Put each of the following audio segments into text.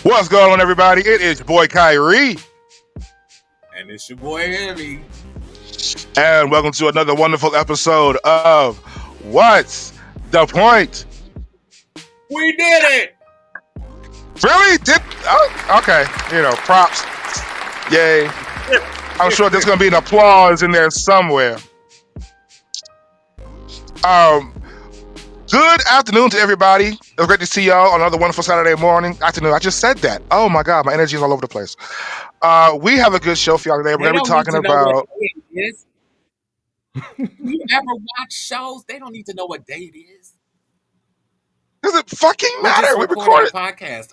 What's going on, everybody? It is your boy Kyrie. And it's your boy Emmy. And welcome to another wonderful episode of What's the Point? We did it! Really? Okay. Props. Yay. I'm sure there's going to be an applause in there somewhere. Good afternoon to everybody. It's great to see y'all on another wonderful Saturday morning. Afternoon. I just said that. Oh my God, my energy is all over the place. We have a good show for y'all today. We're going to be talking about. You ever watch shows? They don't need to know what day it is. Does it fucking matter? We recorded a podcast.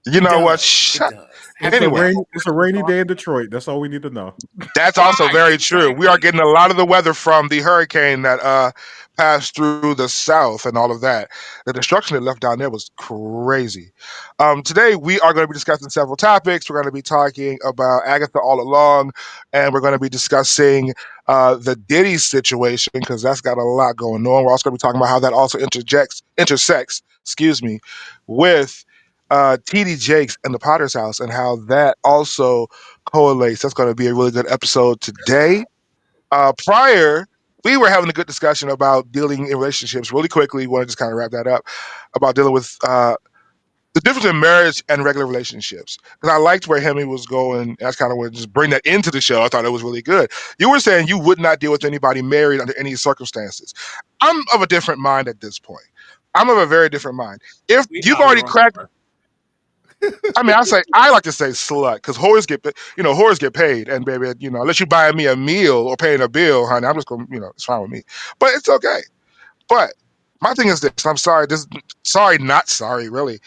You know what? Shut. Anyway, it's a rainy day in Detroit. That's all we need to know. That's also very true. We are getting a lot of the weather from the hurricane that passed through the South and all of that. The destruction it left down there was crazy. Today, we are going to be discussing several topics. We're going to be talking about Agatha all along, and we're going to be discussing the Diddy situation because that's got a lot going on. We're also going to be talking about how that also intersects, with TD Jakes and the Potter's House and how that also correlates. That's going to be a really good episode today. Prior, we were having a good discussion about dealing in relationships really quickly. We want to just kind of wrap that up about dealing with the difference in marriage and regular relationships. Because I liked where Hemi was going. That's kind of want to just bring that into the show. I thought it was really good. You were saying you would not deal with anybody married under any circumstances. I'm of a different mind at this point. I'm of a very different mind. If you've already cracked... I mean, I like to say slut because whores get paid, and baby, unless you buy me a meal or paying a bill, honey, I'm just going, it's fine with me. But it's okay. But my thing is this: I'm sorry. Not sorry, really.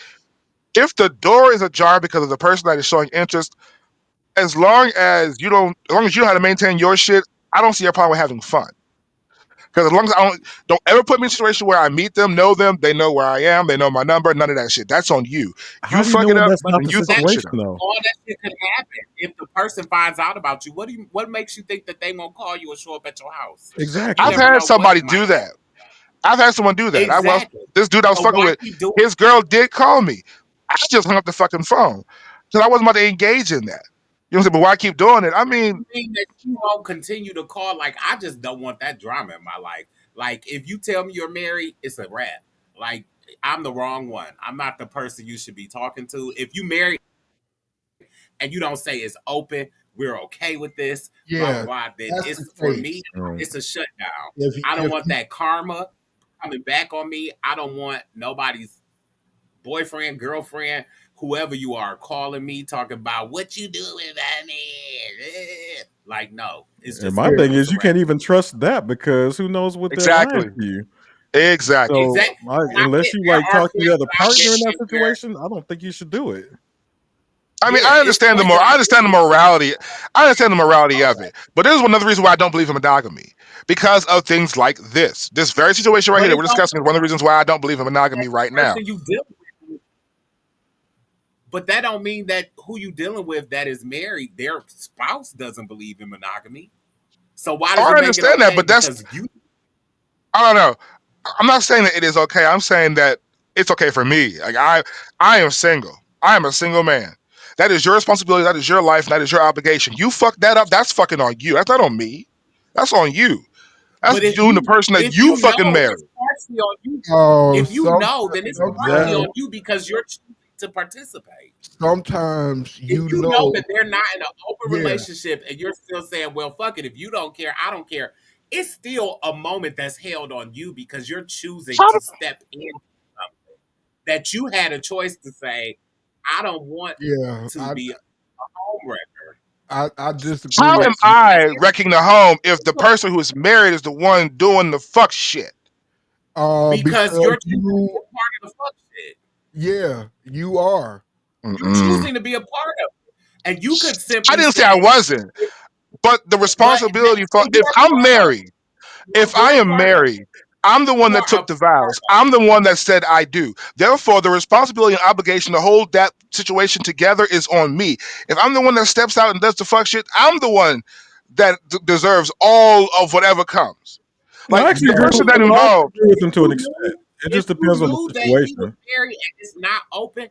If the door is ajar because of the person that is showing interest, as long as you know how to maintain your shit, I don't see a problem with having fun. Because as long as I don't ever put me in a situation where I meet them, know them, they know where I am, they know my number, none of that shit. That's on you. How do you know that's not the situation, though? All that shit could happen if the person finds out about you. What makes you think that they won't call you or show up at your house? Exactly. I've had somebody do that. I've had someone do that. Exactly. This dude I was fucking with, his girl did call me. I just hung up the fucking phone because I wasn't about to engage in that. You know what I'm saying? But why keep doing it? I mean that you won't continue to call. Like, I just don't want that drama in my life. Like, if you tell me you're married, it's a wrap. Like, I'm the wrong one. I'm not the person you should be talking to. If you married and you don't say it's open, we're okay with this, blah, blah, then it's for me, it's a shutdown. I don't want that karma coming back on me. I don't want nobody's boyfriend, girlfriend, whoever you are, calling me, talking about what you doing about me. Like, no. It's just and my thing is, you can't even trust that because who knows what they're lying to you. Exactly. So, unless you talk to the other partner in that situation, I don't think you should do it. I mean, I understand the morality. I understand the morality of it, but there's another reason why I don't believe in monogamy because of things like this. This very situation right here that we're discussing is one of the reasons why I don't believe in monogamy right now. But that don't mean that who you dealing with that is married, their spouse doesn't believe in monogamy. So why does it understand make it okay? That, but that's I don't know. I'm not saying that it is okay. I'm saying that it's okay for me. Like I am single. I am a single man. That is your responsibility. That is your life. That is your obligation. You fuck that up. That's fucking on you. That's not on me. That's on you. That's doing the person that you fucking married. It's partially on you. If you know, then it's partially on you because you're choosing to participate. Sometimes if you know that they're not in an open relationship and you're still saying, well, fuck it. If you don't care, I don't care. It's still a moment that's held on you because you're choosing to step in something that you had a choice to say, I don't want to be a homewrecker. I disagree. How am I wrecking the home if the person who's married is the one doing the fuck shit? Because you're part of the fuck shit. Yeah, you are. You're choosing to be a part of it. And you could simply I didn't say I wasn't. But the responsibility for if I'm married, if I am married, I'm the one that took the vows. I'm the one that said I do. Therefore, the responsibility and obligation to hold that situation together is on me. If I'm the one that steps out and does the fuck shit, I'm the one that deserves all of whatever comes. Like the person that involved with them to an extent. It just depends on the situation. Married and it's not open.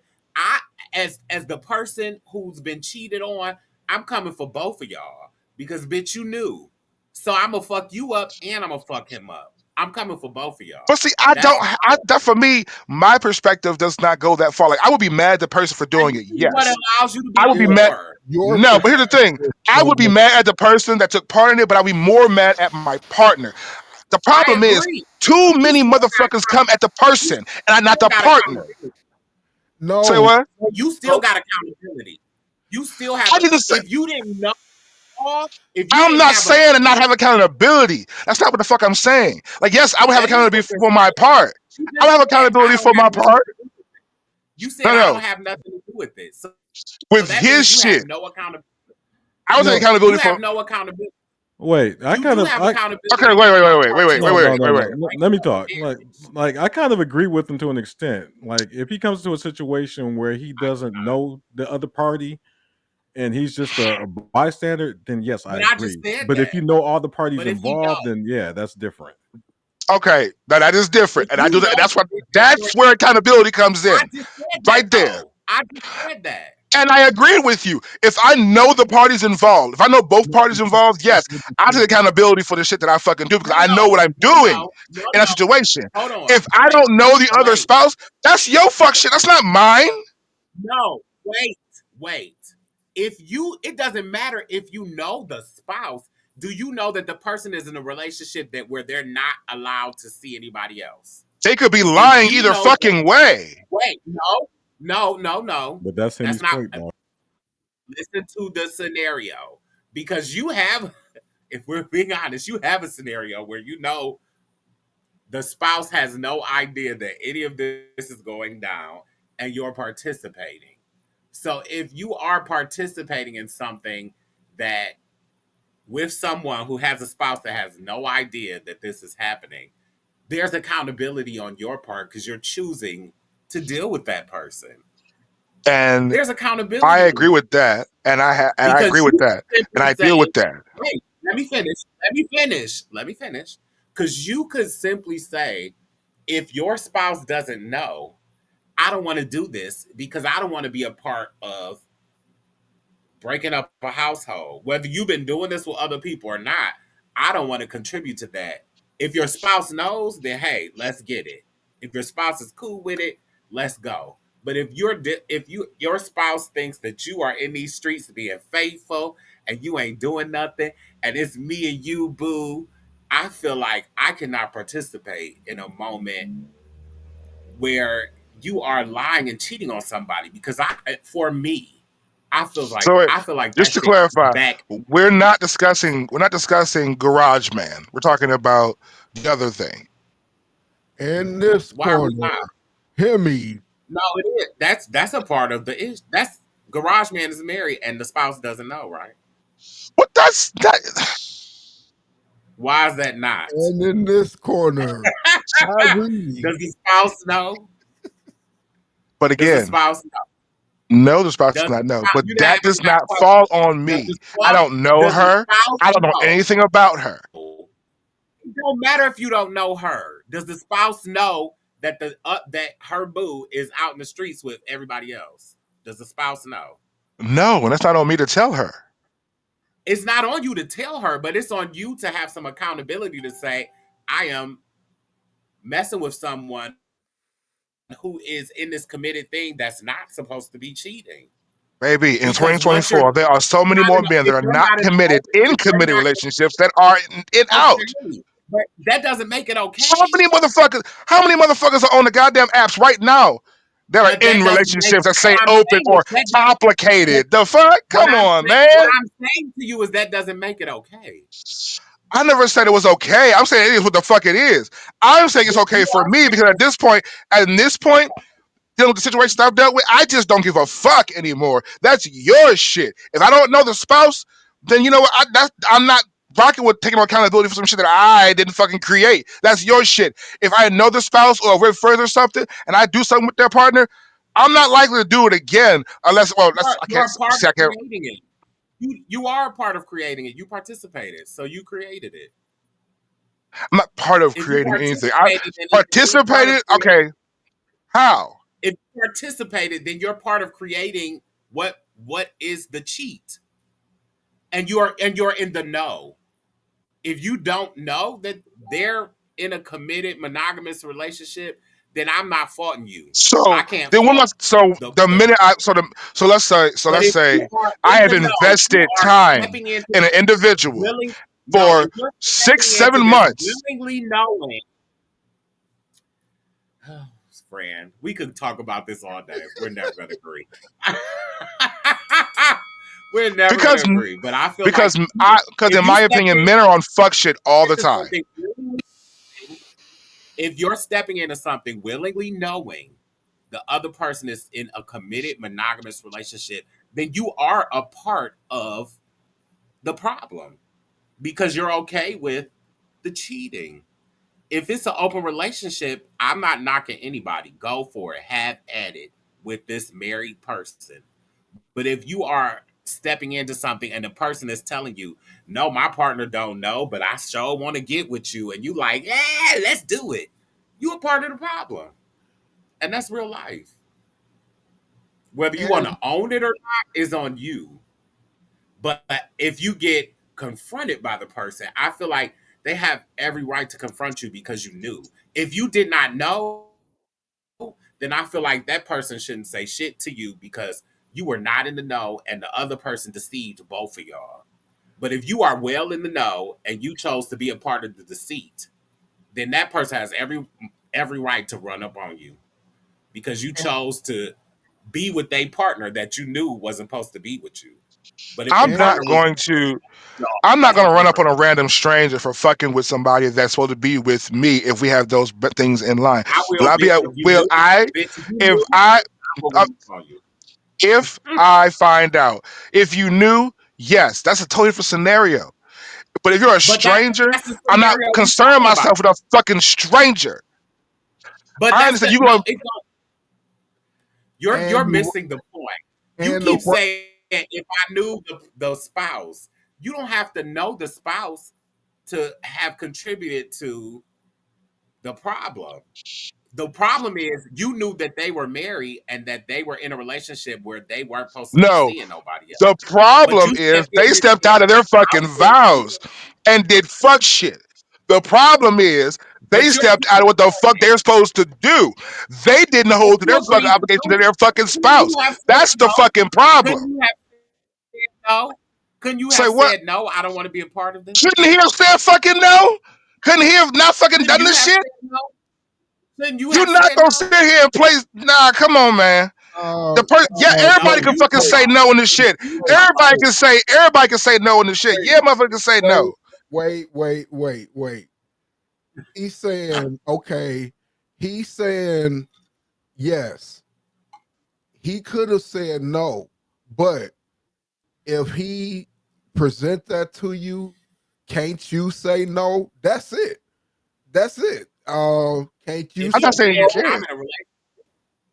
as the person who's been cheated on, I'm coming for both of y'all because bitch, you knew. So I'm gonna fuck you up and I'm gonna fuck him up. I'm coming for both of But y'all. see, I don't. That's That for me, my perspective does not go that far. Like I would be mad at the person for doing it. what Yes, allows you to I be would be Yeah, mad. more. your No, but here's the thing. perspective I so would be much. mad at the person that took part in it, but I'd be more mad at my partner. The I problem is agree. too You many still motherfuckers come at the you person and not still the got partner. accountability. Say No, what? You still no, got accountability. You still have I a need to say. if you didn't know if you I'm didn't not have a saying to not have accountability. That's not what the fuck I'm saying. Like, yes, I would have that is accountability what you're for my saying. part. You I just would have said I accountability don't for have my nothing part. to do with it. You said No, I no. don't have nothing to do with it. So With that his means you have shit, no accountability. I was taking no. You accountability for. have no accountability. Wait, I You kind do of have I Okay, accountability wait, when wait, you wait, are wait, wait, wait, no, wait, no, wait, no, wait, no. wait. Let breaking me up a talk. marriage. Like I kind of agree with him to an extent. Like if he comes to a situation where he doesn't know the other party and he's just a bystander, then yes, I But I just agree. said But if you that. know all the parties But if you don't, involved, then yeah, that's different. Okay, now that is if different, and I you do that. know That's the what. That's situation, where accountability comes I in, just said that right there. though. I just said that. And I agree with you. If I know the parties involved, if I know both No, parties involved, yes, I take accountability for the shit that I fucking do because No, I know what no, I'm no, doing no, no, in that no. situation. Hold on. If I Wait, don't know the other wait. spouse, that's your fuck shit. That's not mine. No, wait. If you, it doesn't matter if you know the spouse. Do you know that the person is in a relationship that where they're not allowed to see anybody else? They could be If lying you either know that, fucking way. wait, no. but that's That's Henny's not. point, though. Listen to the scenario because you have, if we're being honest, you have a scenario where you know the spouse has no idea that any of this is going down and you're participating. So if you are participating in something that with someone who has a spouse that has no idea that this is happening, there's accountability on your part because you're choosing to deal with that person. And There's I accountability agree with that. And I agree because with you that. can And simply I say, deal with that. wait, let me finish. Because you could simply say, if your spouse doesn't know, I don't want to do this because I don't want to be a part of breaking up a household. Whether you've been doing this with other people or not, I don't want to contribute to that. If your spouse knows, then hey, let's get it. If your spouse is cool with it, let's go. But if your spouse thinks that you are in these streets being faithful and you ain't doing nothing and it's me and you, boo, I feel like I cannot participate in a moment where you are lying and cheating on somebody because for me, So wait, I feel like just that to shit clarify, back. we're not discussing Garage Man. We're talking about the other thing. In this Why are we corner, not? hear me. No, it is. That's a part of the issue. That's Garage Man is married and the spouse doesn't know, right? What that's that Why is that not? And in this corner, Tyree. Does the spouse know? but Does the again, spouse know? no, the spouse does Does the not know. spouse, But you didn't that answer does that not question. fall on Does the me. I spouse don't know does the her. spouse I don't know know? anything about her. It don't matter if you don't know her. Does the spouse know that that her boo is out in the streets with everybody else? Does the spouse know? No, and that's not on me to tell her. It's not on you to tell her, but it's on you to have some accountability to say, I am messing with someone who is in this committed thing that's not supposed to be cheating. Baby, in Because once you're 2024, there are so many more men that if are you're not not in committed in if you're committed not relationships that are in out. okay, but that doesn't make it How okay. many motherfuckers? How many motherfuckers are on the goddamn apps right now that are But in that doesn't make relationships that say what I'm open saying is or that complicated? The fuck? Come on, what man. I'm saying to you is that doesn't make it okay. I never said it was okay. I'm saying it is what the fuck it is. I'm saying it's But okay you for are me because at this point, dealing with the situations I've dealt with, I just don't give a fuck anymore. That's your shit. If I don't know the spouse, then you know what? I'm not rocking with taking accountability for some shit that I didn't fucking create. That's your shit. If I know the spouse or we're further something and I do something with their partner, I'm not likely to do it again unless I you're can't a part see of I can't. creating it. You are a part of creating it. You participated, so you created it. I'm not part of If you creating anything. I participated in it, then you're part of participated. creating. Okay, how? If you participated, then you're part of creating what is the cheat, and you're in the know. If you don't know that they're in a committed monogamous relationship, then I'm not faulting you. So I can't then when I, fault so the the. minute I so But let's if you say are I in have the know, you invested are time stepping into in an this individual willing. No, for if you're six, stepping into seven this months. willingly knowing, Fran, we could talk about this all day. We're never going to agree. We're never going Because to agree. But I feel like because I because if in you my step opinion, men are on fuck shit all the into time. something willingly, if you're stepping into something willingly knowing the other person is in a committed monogamous relationship, then you are a part of the problem because you're okay with the cheating. If it's an open relationship, I'm not knocking anybody. Go for it. Have at it with this married person. But if you are stepping into something and the person is telling you, no, my partner don't know, but I sure want to get with you, and you like, yeah, let's do it. You a part of the problem. And that's real life. Whether you want And to own it or not is on you. But if you get confronted by the person, I feel like they have every right to confront you because you knew. If you did not know, then I feel like that person shouldn't say shit to you because you were not in the know and the other person deceived both of y'all. But if you are well in the know and you chose to be a part of the deceit, then that person has every right to run up on you because you chose to be with a partner that you knew wasn't supposed to be with you. But if the I'm and not partner was, going to no, I'm not that's going a to run up different. on a random stranger for fucking with somebody that's supposed to be with me if we have those things in line. I Will will, I be? bitch, if you Will knew. I? Bitch, if you If knew, I? I will Uh, run up on you. if I find out, if you knew, yes, that's a totally different scenario. But if you're a But that's stranger, the I'm not scenario we concerned talking about. myself with a fucking stranger. But I that's understand the you no. going. You're and the missing the point. You and the keep saying if I knew the spouse, you don't have to know the spouse to have contributed to the problem. The problem is you knew that they were married and that they were in a relationship where they weren't supposed to be No, seeing nobody else. the But problem you is stepped in they this stepped out of their fucking outward vows and did fuck shit. The problem is they but stepped out of what the fuck they're supposed to do. They didn't if hold to you their fucking agreed to obligation do to it, their fucking couldn't spouse. you have said That's the no? fucking problem. Couldn't you have said no? Couldn't you Say have what? said no? I don't want to be a part of this. Couldn't he have said fucking no? Couldn't he have not fucking Couldn't done you this have shit? said no? Couldn't you You're have not said gonna sit no? here and play. Nah, come on, man. uh, Yeah, No, everybody can you fucking hold say on. no in this shit. You wait, know. Everybody can say no in this shit. wait, Yeah, motherfucker can say wait, no. wait. He's saying okay. He's saying yes. He could have said no, but if he present that to you, can't you say no? That's it. That's it. Can't you If I'm he not say saying you says no? I'm can't. in a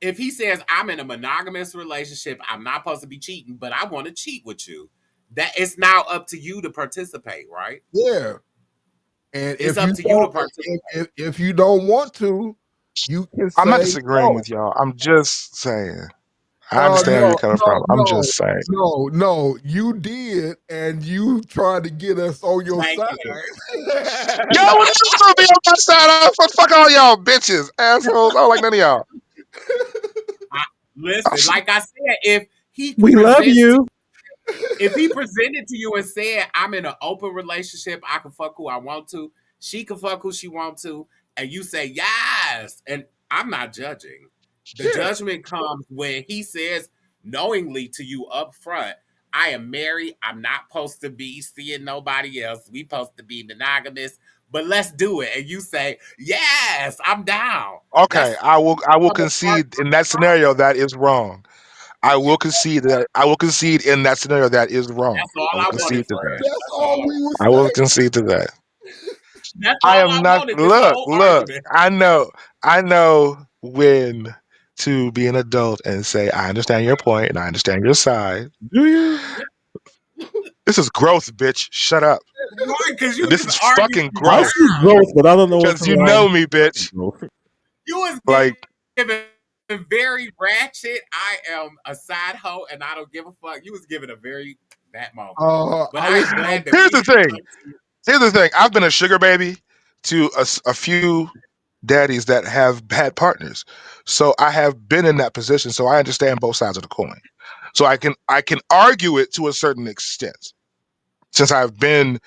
if he says I'm in a monogamous relationship, I'm not supposed to be cheating, but I want to cheat with you. That it's now up to you to participate, right? Yeah. And It's if up you to you to don't, participate. if you don't want to, you can I'm not say disagreeing no. with y'all. I'm just saying. I understand where you're coming from. I'm just saying. No. You did, and you tried to get us on your Thank side. you. Y'all would never gonna be on my side. Fuck all y'all bitches, assholes. I don't like none of y'all. I, listen, like I said, We love you. if he presented to you and said, I'm in an open relationship, I can fuck who I want to, she can fuck who she want to, and you say yes, and I'm not judging. The Yeah. judgment comes when he says knowingly to you up front, I am married, I'm not supposed to be seeing nobody else, we supposed to be monogamous, but let's do it. And you say, yes, I'm down. Okay, That's I will I'm a part concede of in the that scenario problem. that is wrong. I will concede in that scenario that is wrong. That's all I will I wanted, concede to friend. that. That's That's all all. we I were will saying. concede to that. That's I all am I not wanted. This look, whole look, argument. I know when to be an adult and say, I understand your point and I understand your side. Do you? This is growth, bitch. Shut up. Right, because you This just is arguing fucking me I growth. see down. growth, but I don't know what's Because in you line know with me, fucking bitch. growth. You was Like giving very ratchet. I am a side hoe, and I don't give a fuck. You was giving a very that moment, but I I was am glad that Here's we the didn't thing. come to it. Here's the thing. I've been a sugar baby to a few daddies that have bad partners. So I have been in that position. So I understand both sides of the coin. So I can argue it to a certain extent since I've been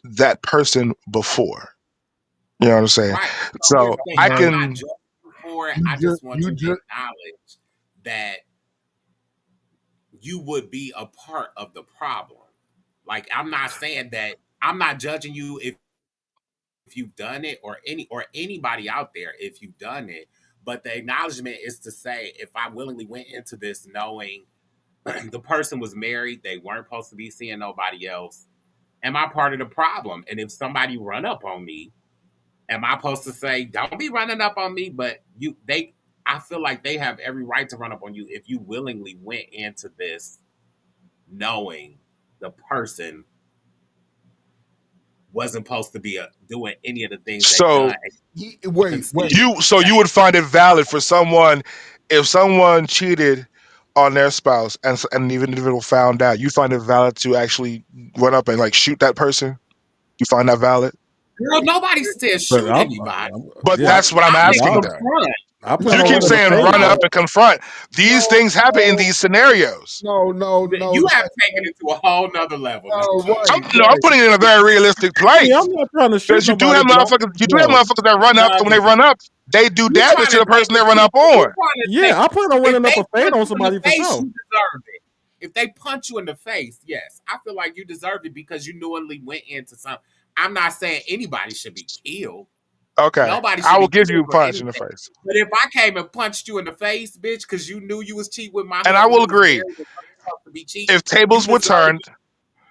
that person before. You know what I'm saying? Right. So here's So the thing. I I'm no. not can. judging you for it. You I just just want you you to just acknowledge that you would be a part of the problem. Like I'm not saying that I'm not judging you if you've done it or anybody out there if you've done it. But the acknowledgement is to say if I willingly went into this knowing the person was married, they weren't supposed to be seeing nobody else. Am I part of the problem? And if somebody run up on me, am I supposed to say, "Don't be running up on me"? But I feel like they have every right to run up on you if you willingly went into this knowing the person wasn't supposed to be doing any of the things they So done. And you wait, wait. conceded you that. would find it valid for someone if someone cheated on their spouse and even the individual found out. You find it valid to actually run up and like shoot that person. You find that valid? Girl, nobody said But shoot anybody. But yeah, that's what I'm I say asking I, though. confront. I plan You on keep running the No, saying fade run on up it. and confront. These no, things happen in no, these scenarios. no, You have taken it to a whole nother level now. no, right, I'm right. putting it in a very realistic Yeah, place I'm not trying to shoot because nobody, but you do have yo, motherfuckers that run up. So when they Nugget. run up, they do You damage trying to to the say, person they run you up on. trying to say, yeah, I plan on if running up they a fade punch on you in the somebody for face, sure. you deserve it. If they punch you in the face, yes, I feel like you deserved it because you knowingly went into something. I'm not saying anybody should be killed. Okay, Nobody I should will be give you killed a for punch in the anything. face, But if I came and punched you in the face, bitch, because you knew you was cheating with my and I husband will who was agree. married and wasn't supposed to be cheating, If you tables were deserve turned, it.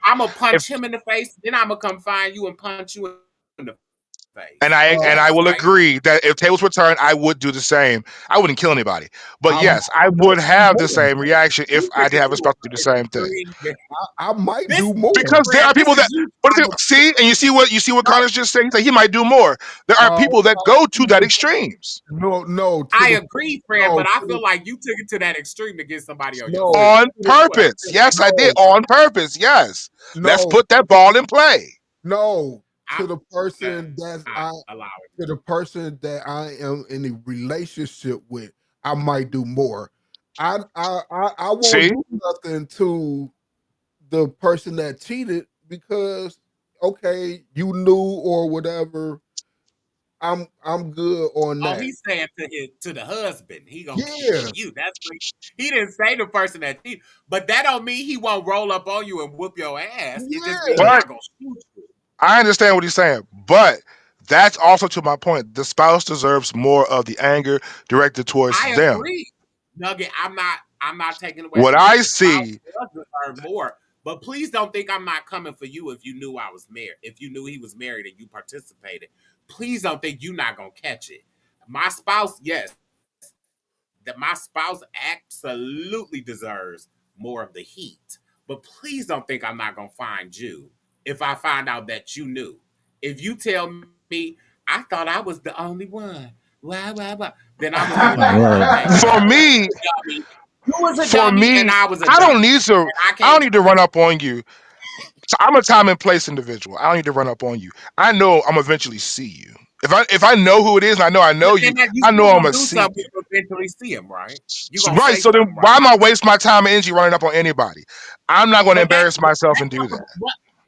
I'm gonna if punch him in the face, then I'm gonna come find you and punch you in the and face. I Yes, will right? agree that if tables were turned, I would do the same. I wouldn't kill anybody, but I yes, I might would do have the more. same reaction if You I think did have a you spouse to do the same thing. agree? I might This do more. Because there friend, are this people that, is you but trying to see, and you see what no, Connor's just saying. He's like, he might do more. There are Uh, people that go to that extremes no, to I the agree, friend, no, but to I the, feel like you took it to that extreme to get somebody on your no, side. on to the, That's what I purpose. feel like. Yes, I did no, on purpose. Yes, let's no, put that ball in play. no, I to the okay, person that not I allow it. to the person that I am in a relationship with, I might do more. I won't See, do nothing to the person that cheated because okay, you knew or whatever. I'm good on Oh, that. he's saying to the husband, he gonna kill Yeah, you. That's what he didn't say the person that cheated, but that don't mean he won't roll up on you and whoop your ass. It just means he yeah. but not gonna shoot you. I understand what he's saying. But that's also to my point. The spouse deserves more of the anger directed towards I them. agree, Nugget. I'm not taking away What from that. I The spouse see, does deserve more. But please don't think I'm not coming for you if you knew I was married. If you knew he was married and you participated, please don't think you're not gonna catch it. My spouse, yes, that my spouse absolutely deserves more of the heat. But please don't think I'm not gonna find you if I find out that you knew. If you tell me I thought I was the only one, why, then I'm gonna be like, Right. okay, you for was a me, dummy. You was a for dummy, and me, I was a I dummy, don't need to. and I I can't. don't need to run up on you. So I'm a time and place individual. I don't need to run up on you. I know I'm eventually see you. If I know who it is and I But know you, then that you I know still I'm gonna gonna do see something you. when you eventually see him, right? You gonna Right. say So then something, right? why am I waste my time and energy running up on anybody? I'm not going to But that embarrass myself and that's do that.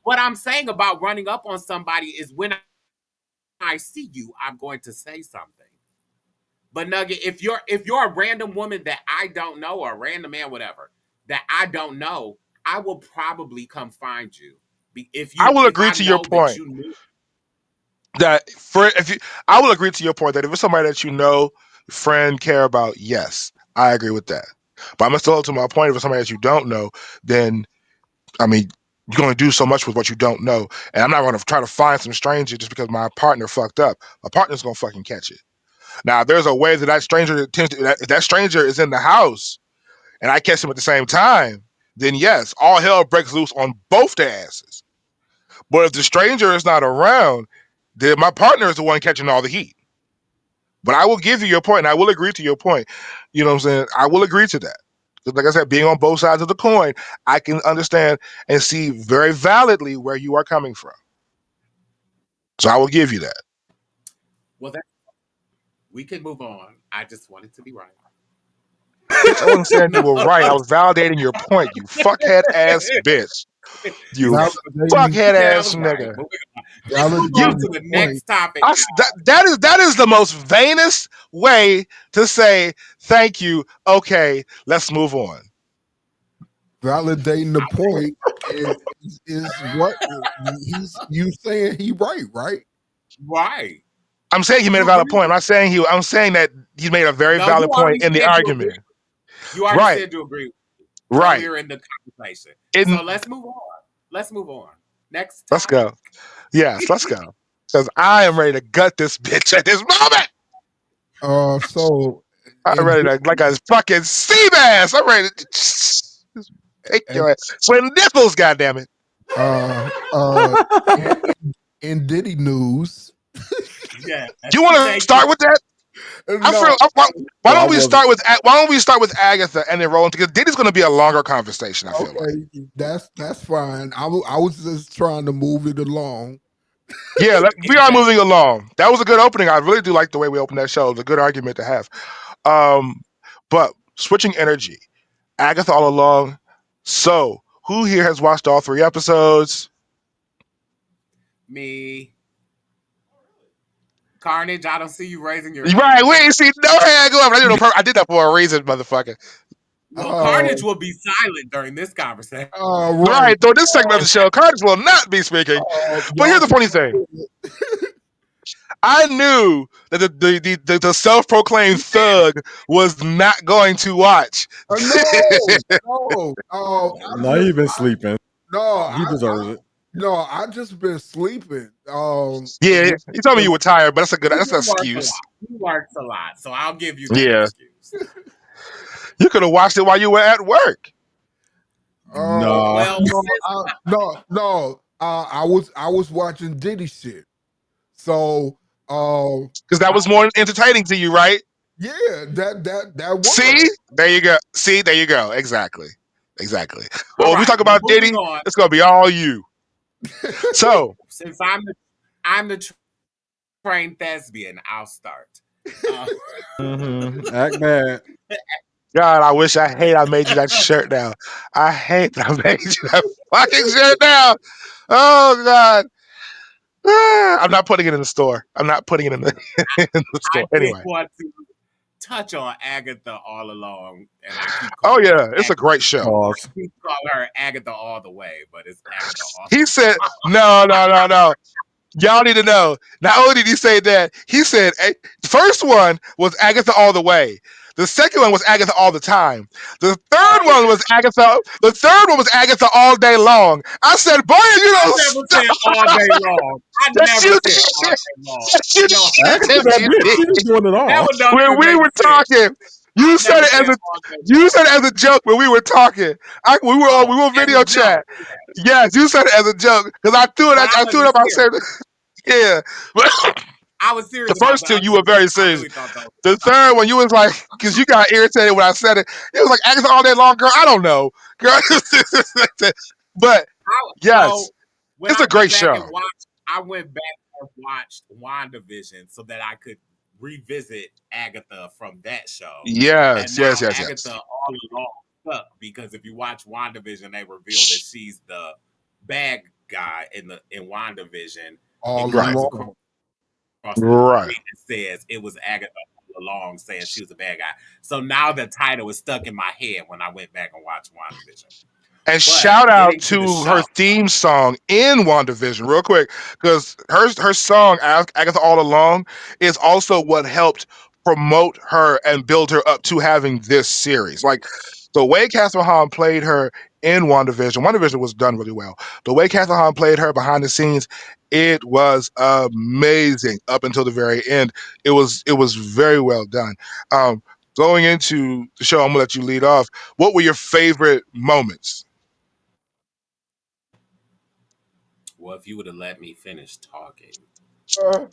what I'm saying about running up on somebody is when I see you, I'm going to say something. But Nugget, if you're a random woman that I don't know or a random man, whatever, that I don't know, I will probably come find you. I will If agree I to your know that point you knew. that for if you, I will agree to your point that if it's somebody that you know, friend, care about, yes, I agree with that. But I'm still to my point. If it's somebody that you don't know, then I mean, you're going to do so much with what you don't know, and I'm not going to try to find some stranger just because my partner fucked up. My partner's going to fucking catch it. Now, if there's a way that stranger tends to, that stranger is in the house and I catch him at the same time, then yes, all hell breaks loose on both their asses. But if the stranger is not around, then my partner is the one catching all the heat. But I will give you your point, and I will agree to your point. You know what I'm saying? I will agree to that. 'Cause like I said, being on both sides of the coin, I can understand and see very validly where you are coming from. So I will give you that. Well, that we can move on. I just wanted to be right. Bitch, I wasn't saying you No, were right. I was validating your point, you fuckhead ass bitch. You Validating, fuckhead he said I ass was right. nigga. Moving on. Let's move You on validating to the the point. next topic. that is the most vainest way to say thank you. Okay, let's move on. Validating the point is what he's you saying he right? Right. I'm saying he made a You valid agree point. with I'm saying that he made a very No, you valid point already in the said you agree. argument. You already Right. said you agree Right. earlier in the conversation. In So let's move on. Let's move on. Next Let's topic. go. Yes, let's go. Because I am ready to gut this bitch at this moment. So I'm and ready to like a fucking sea bass. I'm ready to take and your ass. Swing nipples, goddammit. uh uh in, in Diddy news. Yes. You want to Thank you. start with that? I feel. No, Why So I don't we wasn't. start with Agatha and then roll into because Diddy's going to be a longer conversation. I feel like. okay, that's fine. I was just trying to move it along. Yeah, we are Exactly. moving along. That was a good opening. I really do like the way we opened that show. It's a good argument to have. Um, but switching energy, Agatha all along. So, who here has watched all 3 episodes? Me. Carnage, I don't see you raising your Right, we hand. ain't seen no hand go up. I did that for a reason, motherfucker. Well, Uh, Carnage will be silent during this conversation. right. Right, so this segment of the show, Curtis will not be speaking. But here's Y'all the funny thing. I knew that the self-proclaimed thug was not going to watch. no, no. Not even sleeping. No, He deserves it. no. I just been sleeping. Yeah, you told me you were tired, but that's an He works a excuse. lot. He works a lot. So I'll give you that Yeah, excuse. you could have watched it while you were at work Nah. Well, No, no. I was watching Diddy shit. So, because that I, was more entertaining to you, right? yeah, that See, was. there you go. See, there you go. Exactly, exactly. all Well, if we right. talk Well, about moving Diddy, on. it's gonna be all you. So, Since I'm the trained thespian, I'll start. Uh, Act bad. God, I made you that shirt now. I hate that I made you that fucking shirt now. Oh God. I'm not putting it in the store. I'm not putting it in the in the I store. did Anyway. want to touch on Agatha all along, and I keep Oh calling her yeah, it's a Agatha. great show. Pause. I keep calling her Agatha all the way, but it's Agatha all. He said, no, no, no, no. Y'all need to know. Not only did he say that, he said the first one was Agatha all the way. The second one was Agatha all the time. The third one was Agatha. The third one was Agatha all day long. I said, boy, you I don't never stop. said all day long. I Yes, never you said all did. day long. Yes, you You know, Actually, did. that You bitch, did. she was doing it that all. one don't When even we make were sense. talking, I you said never it said as a all day you long. said it as a joke when we were talking. We Oh, were as video a joke. chat. Yes, you said it as a joke because I threw it. But I I threw it wasn't up. I said, serious. yeah. But I was the serious about first the two, other you were two. very I serious. really thought those. The third one, you was like, because you got irritated when I said it. It was like, acting all day long, girl. I don't know, girl. But yes, So when it's I a went great back show. and watched, I went back and watched WandaVision so that I could revisit Agatha from that show. And Yes, yes, now yes, yes. Agatha all along stuck because if you watch WandaVision, they reveal that she's the bad guy in WandaVision. It All Right, cuts along. across the right. screen and says it was Agatha all along saying she was a bad guy. So now the title is stuck in my head when I went back and watched WandaVision. And But shout out getting to the to her show, theme song in WandaVision, real quick, because her song Agatha All Along is also what helped promote her and build her up to having this series. Like the way Catherine Hahn played her in WandaVision was done really well. The way Catherine Hahn played her behind the scenes, it was amazing up until the very end. It was very well done. Going into the show, I'm gonna let you lead off. What were your favorite moments? well, if you would have let me finish talking, Uh,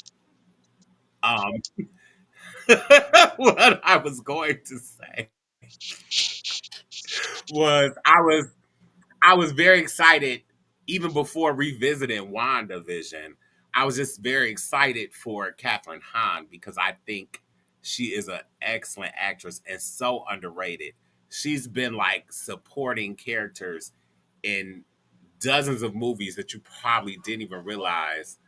um, what I was going to say was I was very excited even before revisiting WandaVision. I was just very excited for Catherine Hahn because I think she is an excellent actress and so underrated. She's been like supporting characters in dozens of movies that you probably didn't even realize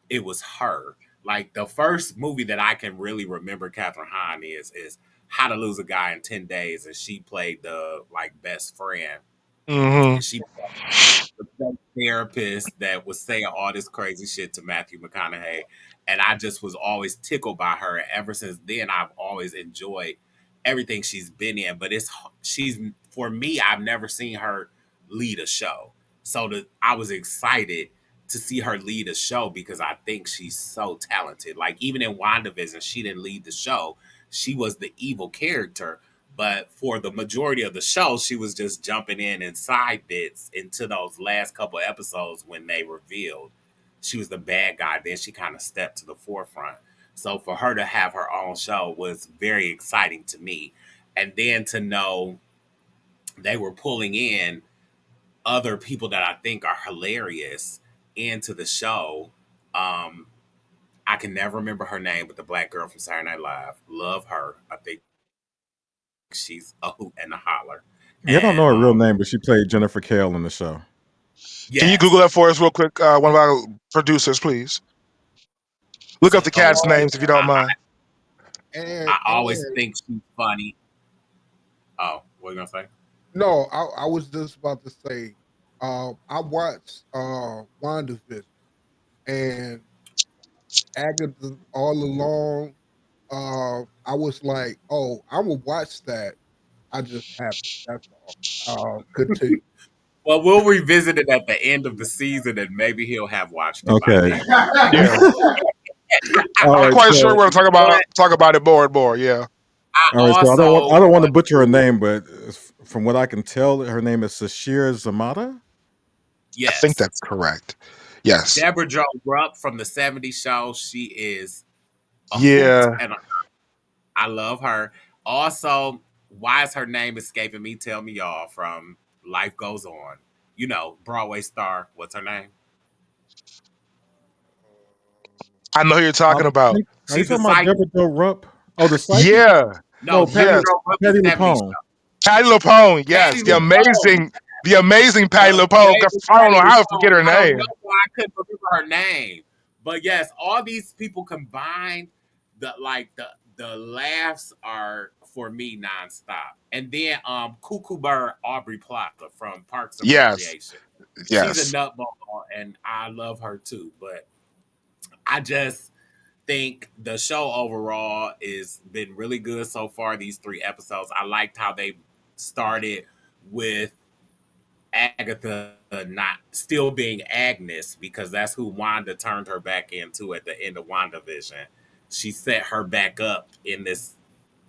it was her. Like the first movie that I can really remember Catherine Hahn is How to Lose a Guy in 10 Days, and she played the like best friend, Hmm. and she the fake therapist that was saying all this crazy shit to Matthew McConaughey. And I just was always tickled by her. And ever since then, I've always enjoyed everything she's been in. But she's for me, I've never seen her lead a show. I was excited to see her lead a show because I think she's so talented. Like even in WandaVision, she didn't lead the show. She was the evil character, but for the majority of the show, she was just jumping in side bits into those last couple episodes when they revealed she was the bad guy. Then she kind of stepped to the forefront. So for her to have her own show was very exciting to me. And then to know they were pulling in other people that I think are hilarious into the show. Um, I can never remember her name, but the black girl from Saturday Night Live, love her. I think she's a hoot and a holler. Yeah, I don't know And her real name, but she played Jennifer Kale in the show. Can you Google yes, that for us real quick? One of our producers, please. Look up the cast hilarious. names if you don't mind. and I always and think she's funny. Oh, what are you gonna say? no, I was just about to say, I watched WandaVision and Agatha all along. I was like, oh, I'm gonna watch that. I just haven't. That's all. Continue. Well, we'll revisit it at the end of the season, and maybe he'll have watched it by Okay. then. Yeah, All I'm right. quite sure So, we're going to But talk about it more and more. Yeah, I all right. So also I don't want to want butcher her to name, but from what I can tell, her name is Sashir Zamata. I think yes, that's correct. Yes. Deborah Jo Rupp from the '70s show. She is a hoot, Yeah, and I love her. Also, why is her name escaping me? Tell me, y'all. From Life Goes On, you know, Broadway star. What's her name? I know who you're I talking about. think, are you She's the talking about psychic. Deborah Jo Rupp? Oh, the psychic? Yeah, No, No, Deborah yes. Jo Rupp, the Patty '70s LuPone. show. Patty LuPone. Yes, Patty LuPone. the amazing Patty The LuPone. famous I don't Patty know how to LuPone. forget her I don't know name. why I couldn't remember her name, but yes, all these people combined, the laughs are for me nonstop. And then Cuckoo Bird Aubrey Plaza from Parks and Yes, Recreation. She's a yes. nutball, and I love her too. But I just think the show overall is been really good so far. These 3 episodes, I liked how they started with Agatha not still being Agnes because that's who Wanda turned her back into at the end of WandaVision. She set her back up in this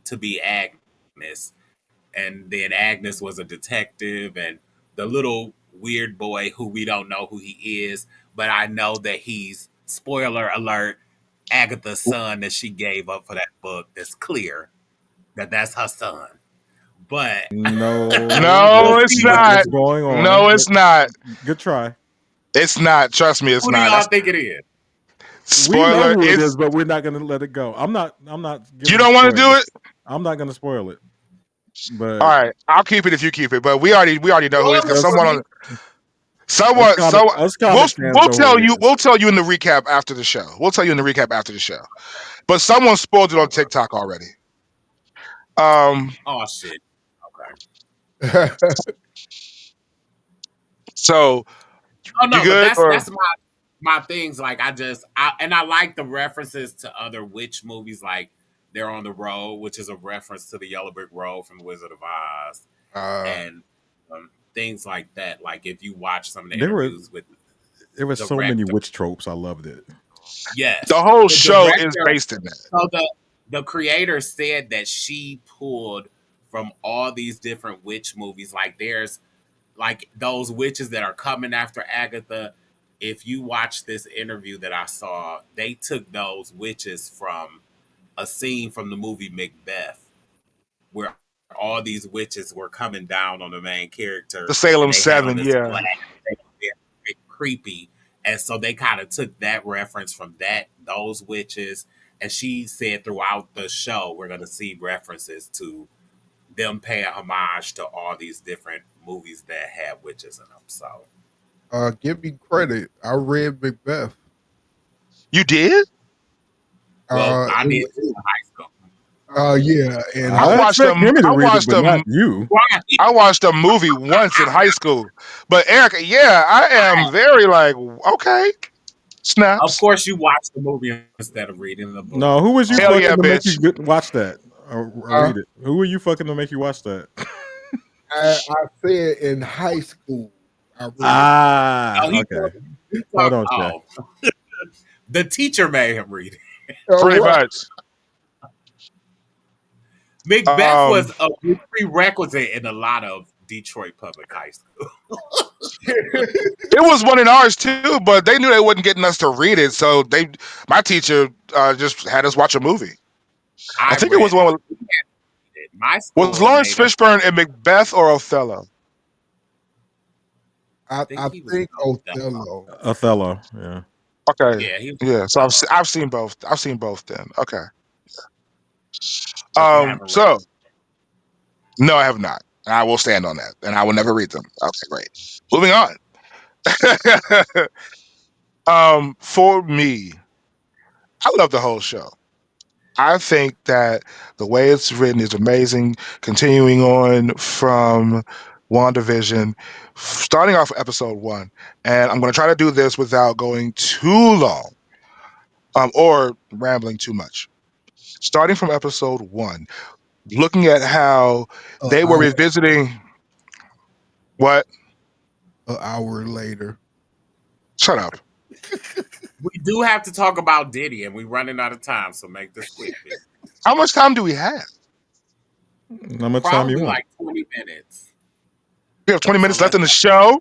to be Agnes. And then Agnes was a detective and the little weird boy who we don't know who he is, but I know that he's spoiler alert, Agatha's son that she gave up for that book. That's clear that that's her son. But No, No, we'll it's see that's what the not. what's going No, on. it's not. Good try. It's not. Trust me, it's who do not. y'all That's think it is? We know spoiler. who it It's is, but we're not going to let it go. I'm not you giving don't want to do spoilers. it. I'm not going to spoil it. All But right, I'll keep it if you keep it. But we already know who it is because Spoilers us for me. us someone us comic fans know who it is. we'll tell you in the recap after the show. We'll tell you in the recap after the show. But someone spoiled it on Okay. TikTok already. Um. Oh shit. Okay. So Oh you no, but good or that's my things. Like I like the references to other witch movies, like They're on the Road, which is a reference to the Yellow Brick Road from the Wizard of Oz, uh, and things like that. Like if you watch some of the There were interviews with there were the so many director, witch tropes. I loved it. the yes, whole the show is director. based in that? So the creator said that she pulled from all these different witch movies. Like there's like those witches that are coming after Agatha. If you watch this interview that I saw, they took those witches from a scene from the movie Macbeth where all these witches were coming down on the main character The and they Salem had on Seven, this yeah. black, very creepy. And so they kind of took that reference from those witches. And she said throughout the show, we're going to see references to them paying homage to all these different movies that had witches in them. So, Give me credit. I read Macbeth. You did? well, Uh, I it, did wa- too in high school. yeah, in I high I watched expect them. Henry to I read it, watched but not them. you. Right. I watched a movie once in high school. But Erica, yeah, I am very like okay. Of Snaps. course, you watch the movie instead of reading the book. No, who was you Hell fucking yeah, to make you bitch. watch that or uh, read it? Who were you fucking to make you watch that? I said in high school I read. No, Ah, he okay. he Hold talked. on, Shay. Oh, the teacher made him read it. Pretty Right. much. Macbeth Um, was a prerequisite in a lot of Detroit public high school. it was one in ours too, but they knew they wasn't getting us to read it, so my teacher, just had us watch a movie. I I think it was read one it. with, My was school Lawrence made us. Fishburne in Macbeth or Othello? I I think he was in think Othello. Othello. Othello. Yeah. Okay, Yeah, he was yeah. in So Othello. I've seen both. I've seen both. Then okay. But you haven't read. So no, I have not. And I will stand on that, and I will never read them. Okay, great. Moving on. For me, I love the whole show. I think that the way it's written is amazing. Continuing on from WandaVision, starting off with episode one, and I'm going to try to do this without going too long, or rambling too much. Starting from episode one, looking at how An they were hour, revisiting what? an hour later. Shut up. We do have to talk about Diddy, and we're running out of time, so make this quick, B. How much time do we have? How much time you Probably want? like 20 minutes. We have 20 So minutes left let's in the go. show.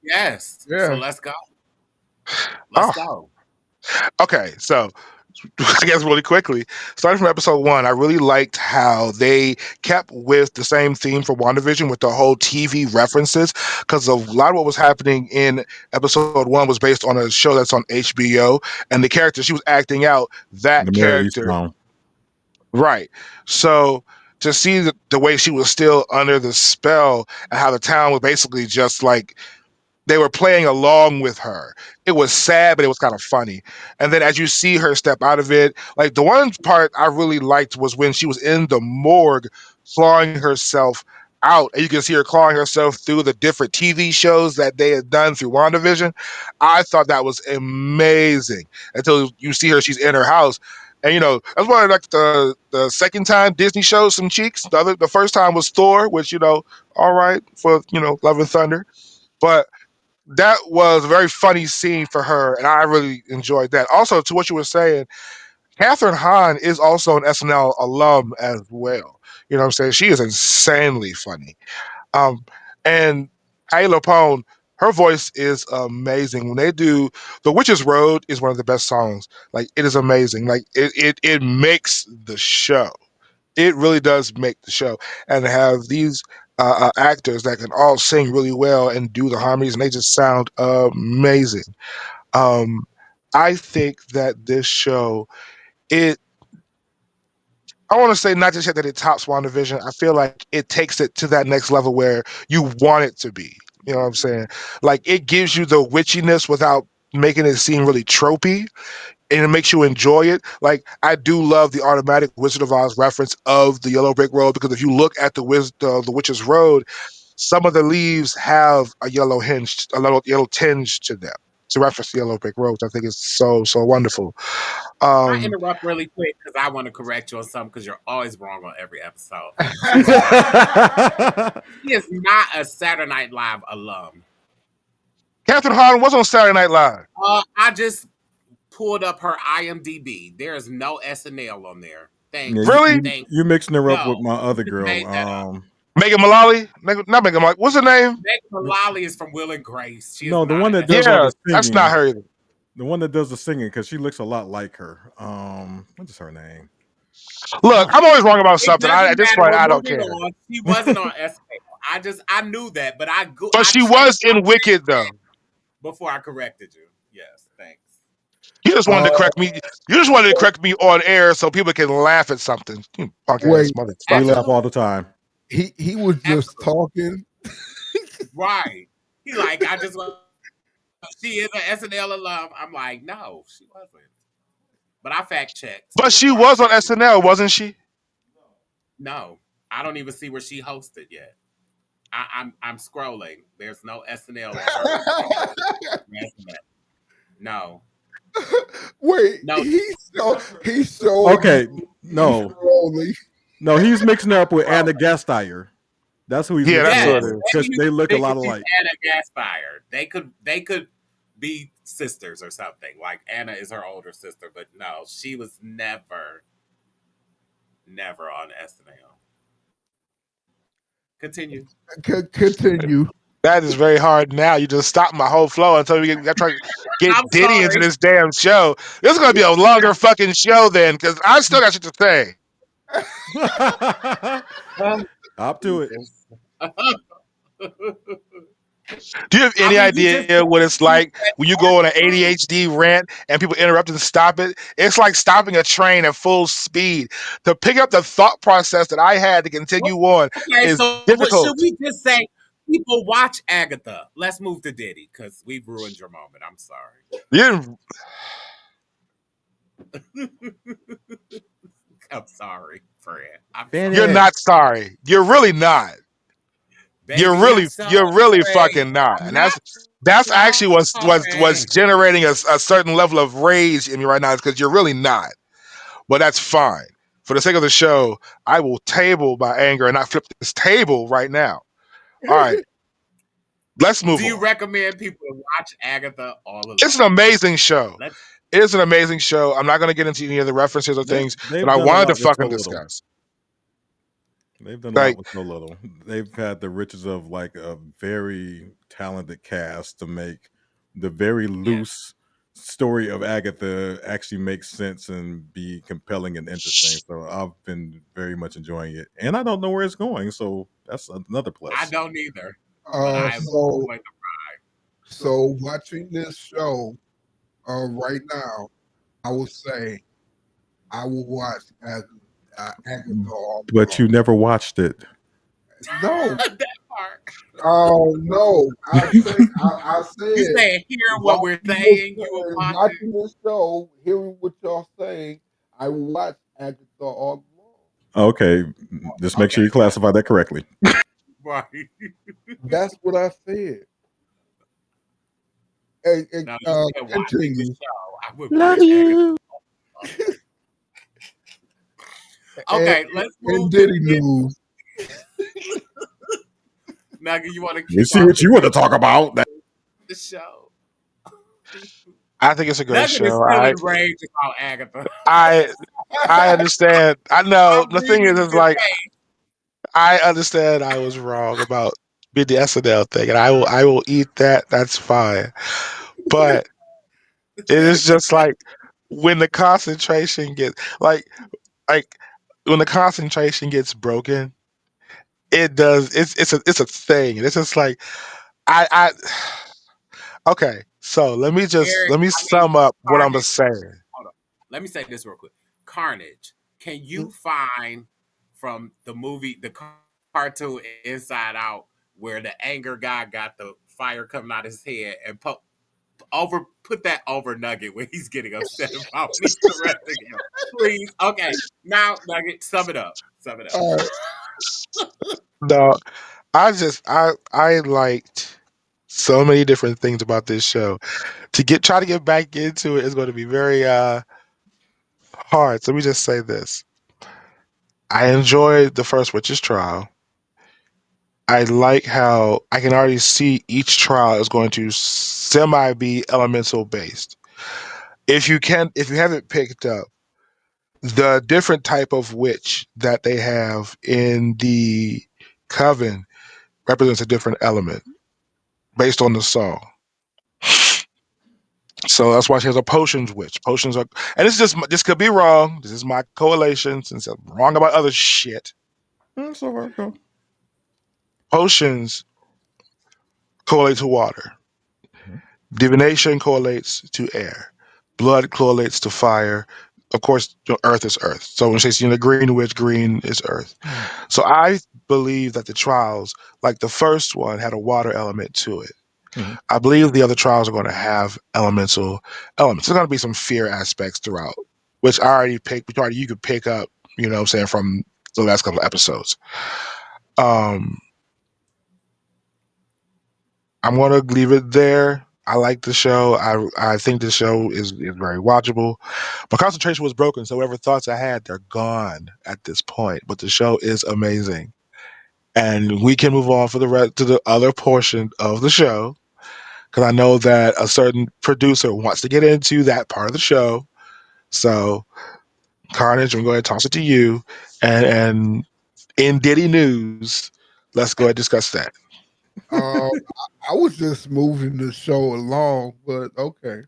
Yes. So Yeah. let's go. Let's Oh, go. okay. So I guess really quickly, starting from episode one, I really liked how they kept with the same theme for WandaVision with the whole TV references, because a lot of what was happening in episode one was based on a show that's on HBO, and the character she was acting out, that The Mary character, Eastbound. right. So to see the way she was still under the spell and how the town was basically just like they were playing along with her. It was sad, but it was kind of funny. And then as you see her step out of it, like the one part I really liked was when she was in the morgue clawing herself out. And you can see her clawing herself through the different TV shows that they had done through WandaVision. I thought that was amazing until you see her, she's in her house. And that's why like the second time Disney showed some cheeks. The first time was Thor, which all right for Love and Thunder, but that was a very funny scene for her, and I really enjoyed that. Also, to what you were saying, Catherine Hahn is also an SNL alum as well. You know what I'm saying? She is insanely funny. Um, and Patty LuPone, her voice is amazing. When they do "The Witch's Road" is one of the best songs. Like it is amazing. Like it makes the show. It really does make the show, and to have these actors that can all sing really well and do the harmonies, and they just sound amazing. Um, I think that this show, it I want to say not just yet that it tops WandaVision. I feel like it takes it to that next level where you want it to be. You know what I'm saying? Like it gives you the witchiness without making it seem really tropey, and it makes you enjoy it. Like I do love the automatic Wizard of Oz reference of the Yellow Brick Road, because if you look at the Witch's Road, some of the leaves have a yellow hinge, a little yellow tinge to them to reference the Yellow Brick Road. I think it's so wonderful. I Um, interrupt really quick because I want to correct you on something because you're always wrong on every episode. She is not. She is not a Saturday Night Live alum. Catherine Hahn was on Saturday Night Live. I just pulled up her IMDb. There is no SNL on there. Yeah, Thank you. Really? Thank you mixing her up no. with my other You just girl. made that up. Megan Mullally? Not Megan Mullally. What's her name? Megan Mullally is from Will and Grace. She is No, the not one an that does all SNL. Yeah, the that's not singing. her either. The one that does the singing because she looks a lot like her. What is her name? Look, I'm always wrong about It something. At doesn't this matter. point, We're I don't moving care. on. She wasn't on SNL. I knew that, but But I she checked was in Wicked, though. before I corrected you. Yes, thanks. You just wanted to Uh, correct me. You just wanted to correct me on air so people can laugh at something. You punk ass wait, We motherfucker. laugh all Absolutely, the time. he was just absolutely talking. right. He like I just she is an SNL alum. I'm like, no, she wasn't. But I fact checked But she before I was on corrected you. SNL, wasn't she? No, I don't even see where she hosted yet. I'm scrolling. There's no SNL on her resume. No, Wait, no. he showed Okay, me no, scrolling. no, he's mixing her up with Well, Anna Gasteyer. That's who he's Yeah, mixing that's her up what yes, it with is. because maybe you they look a think lot she's alike. Anna Gaspire. They could be sisters or something. Like Anna is her older sister, but no, she was never on SNL. Continue. Continue. That is very hard now. You just stopped my whole flow until we get try to I'm get Diddy into sorry. this damn show. This is gonna be a longer fucking show then, because I still got shit to say. Oh, Up to it. Jesus. Do you have I any mean, you just idea said what it's you like said when you go on an true. ADHD rant and people interrupt and stop it? It's like stopping a train at full speed. To pick up the thought process that I had to continue on Okay, is so what should difficult. we just say? People watch Agatha. Let's move to Diddy because we've ruined your moment. I'm sorry. You're, I'm sorry, Fred. I'm you're sorry. Finish. not sorry. You're really not. Baby, I'm You're really sorry. fucking not. I'm And not that's actually what's sorry. generating a certain level of rage in me right now, is because you're really not. But that's fine. For the sake of the show, I will table my anger and not flip this table right now. All right, let's move Do you on. recommend people to watch Agatha all It's an along? amazing show. Let's It is an amazing show. I'm not going to get into any of the references or They things that they've I done a wanted to lot with so fucking little. discuss. They've done a lot Like, with so little. They've had the riches of like a very talented cast to make the very yes. loose story of Agatha actually make sense and be compelling and interesting. So I've been very much enjoying it, and I don't know where it's going. So that's another I plus. don't either, but Uh, I'm so going to so watching this show right now, I will say I will watch Agatha all But along. you never watched it. No, that part. no. I You said saying hear what we're saying, you will watch it. watching this show, hearing what y'all saying, I will watch Agatha all along. Okay, just make sure Okay, you classify that correctly. right. That's what I said. And Now you said watching the continue. show. I would Love watch Agatha. you. And, Okay, let's and move to Diddy news. Nugget. You want to We kick see off what you want to talk about. the show? I think it's a great Nugget is show. still enraged about Agatha. I, I understand. I know. I'm The thing reading is his like, face. I understand I was wrong about the SNL thing, and I will eat that. That's fine. But it is just like when the concentration gets like when the concentration gets broken, it does. It's a thing. It's just like I okay. So Eric, let me I mean, sum up what I'm Carnage. saying. Hold on. Let me say this real quick. Carnage. Can you find from the movie, the cartoon Inside Out, where the anger guy got the fire coming out his head and put that over Nugget when he's getting upset about me correcting him? Please. Okay. Now, Nugget, sum it up. Sum it up. All right. No, I liked so many different things about this show. Try to get back into it is going to be very hard. So let me just say this. I enjoyed the first witch's trial. I like how I can already see each trial is going to semi be elemental based. If you haven't picked up the different type of witch that they have in the coven represents a different element based on the song. So that's why she has a potions witch. Potions are, and this could be wrong. This is my correlation since I'm wrong about other shit. So far, go. Potions correlate to water. Mhm. Divination correlates to air. Blood correlates to fire. Of course, earth is earth. So when she's in the green witch, green is earth. Mhm. So I believe that the trials, like the first one, had a water element to it. Mhm. I believe the other trials are going to have elemental elements. There's going to be some fear aspects throughout, which I already picked, which already you could pick up, what I'm saying, from the last couple of episodes. Um, I'm going to leave it there. I like the show. I think the show is very watchable. My concentration was broken, so whatever thoughts I had, they're gone at this point. But the show is amazing, and we can move on for the rest to the other portion of the show because I know that a certain producer wants to get into that part of the show. So, Carnage, I'm going to toss it to you, and in Diddy news, let's go ahead and discuss that. I was just moving the show along, but okay.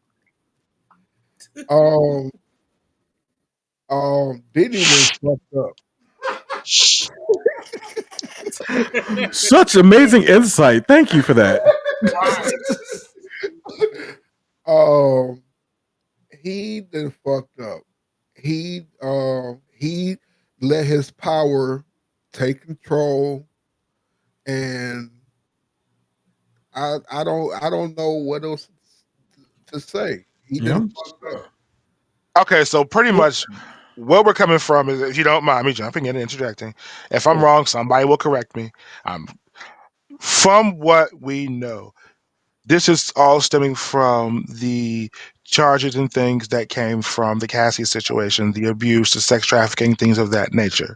Um, Diddy done fucked up. Such amazing insight. Thank you for that. Right. um, he done fucked up. He let his power take control, and I don't know what else to say. He done Yeah. fucked up. Okay, so pretty much where we're coming from is, if you don't mind me jumping in and interjecting, if I'm Sure. wrong, somebody will correct me. Um, from what we know, this is all stemming from the charges and things that came from the Cassie situation, the abuse, the sex trafficking, things of that nature.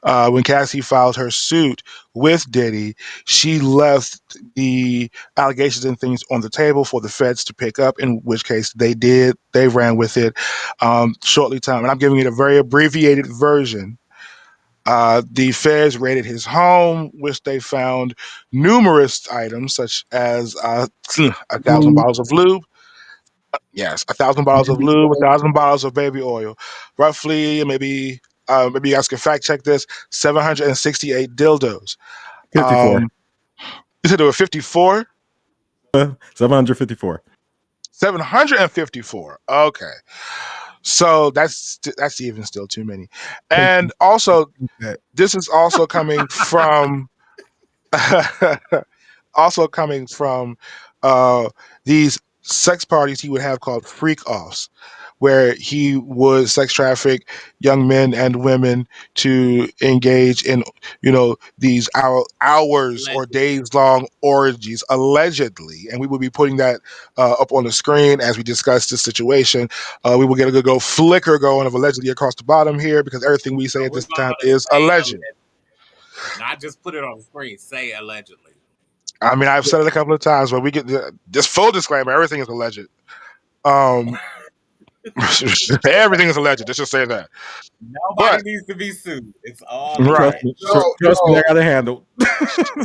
When Cassie filed her suit with Diddy, she left the allegations and things on the table for the feds to pick up, in which case they did. They ran with it shortly time. And I'm giving it a very abbreviated version. The feds raided his home, which they found numerous items, such as 1,000 bottles of lube. Yes, 1,000 bottles of lube, 1,000 bottles of baby oil, roughly maybe you guys can fact check this. 768 dildos. 54. Um, you said there were 54. 754. 754. Okay, so that's even still too many. Take And also, that. this is also coming from also coming from uh, these sex parties he would have called freak offs, where he would sex traffic young men and women to engage in, these hours or Allegedly. days long orgies, allegedly. And we will be putting that up on the screen as we discuss this situation. We will get a good go flicker going of allegedly across the bottom here because everything we say So at we're this time going to is say alleged. allegedly, not just put it on the screen. Say allegedly. I mean, I've said it a couple of times, but we get this full disclaimer: everything is alleged. Um, everything is alleged. Let's just say that. Nobody But needs to be sued. It's all right, Trust alleged. me. No, Trust me, I no, got it handled.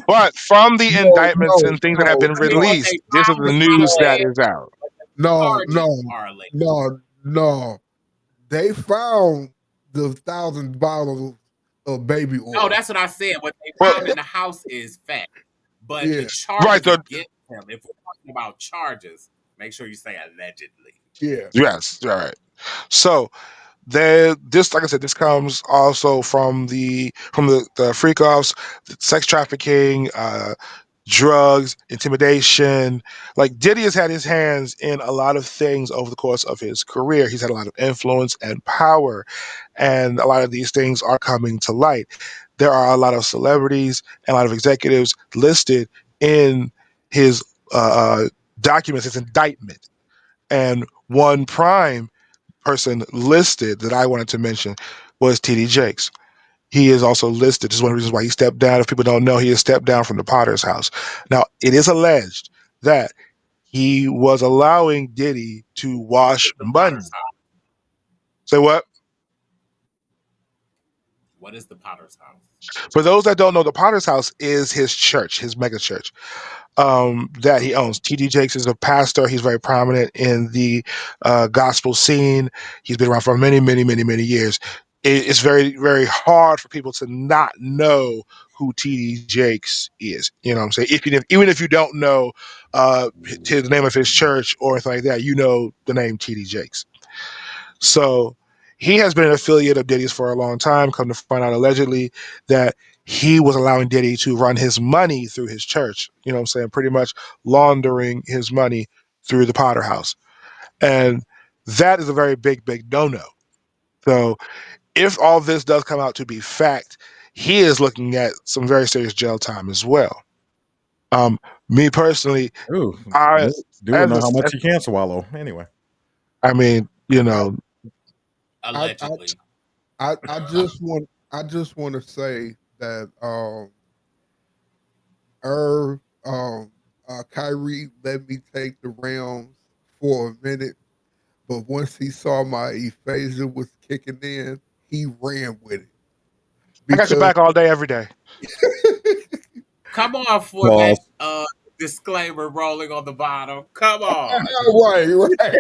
but from the no, indictments no, and things that have no, been I mean, what released, they this is found the is news not that bad, is out. but the no, charges no, are alleged. no. They found the 1,000 bottles of baby No, oil. that's what I said. What they Well, found in the house is fact, but Yeah, the right, charges against him. If we're talking about charges, make sure you say allegedly. yeah. yes, all right. So this, like I said, this comes also from the freak offs, sex trafficking, drugs, intimidation. Like Diddy has had his hands in a lot of things over the course of his career. He's had a lot of influence and power, and a lot of these things are coming to light. There are a lot of celebrities and a lot of executives listed in his documents, his indictment, and one prime person listed that I wanted to mention was TD Jakes. He is also listed. This is one of the reasons why he stepped down. If people don't know, he has stepped down from the Potter's house. Now, it is alleged that he was allowing Diddy to What wash is the money. Potter's house? Say what? What is the Potter's house? For those that don't know, the Potter's house is his church, his mega church. that he owns. TD Jakes is a pastor. He's very prominent in the gospel scene. He's been around for many, many, many, many years. It's very, very hard for people to not know who TD Jakes is. You know what I'm saying? Even if you don't know the name of his church or anything like that, you know the name TD Jakes. So he has been an affiliate of Diddy's for a long time. Come to find out, allegedly, that he was allowing Diddy to run his money through his church. You know what I'm saying? Pretty much laundering his money through the Potter House. And that is a very big, big no no. So if all this does come out to be fact, he is looking at some very serious jail time as well. Um, Me personally, Ooh, I dude will as, know how much as he can swallow. Anyway, I mean, I, I, I, Allegedly. I just want to say that Irv, Kyrie let me take the Rams for a minute, but once he saw my aphasia was kicking in, he ran with it I got your because back all day, every day. Come on for that pause. disclaimer rolling on the bottom. Come on. right, right.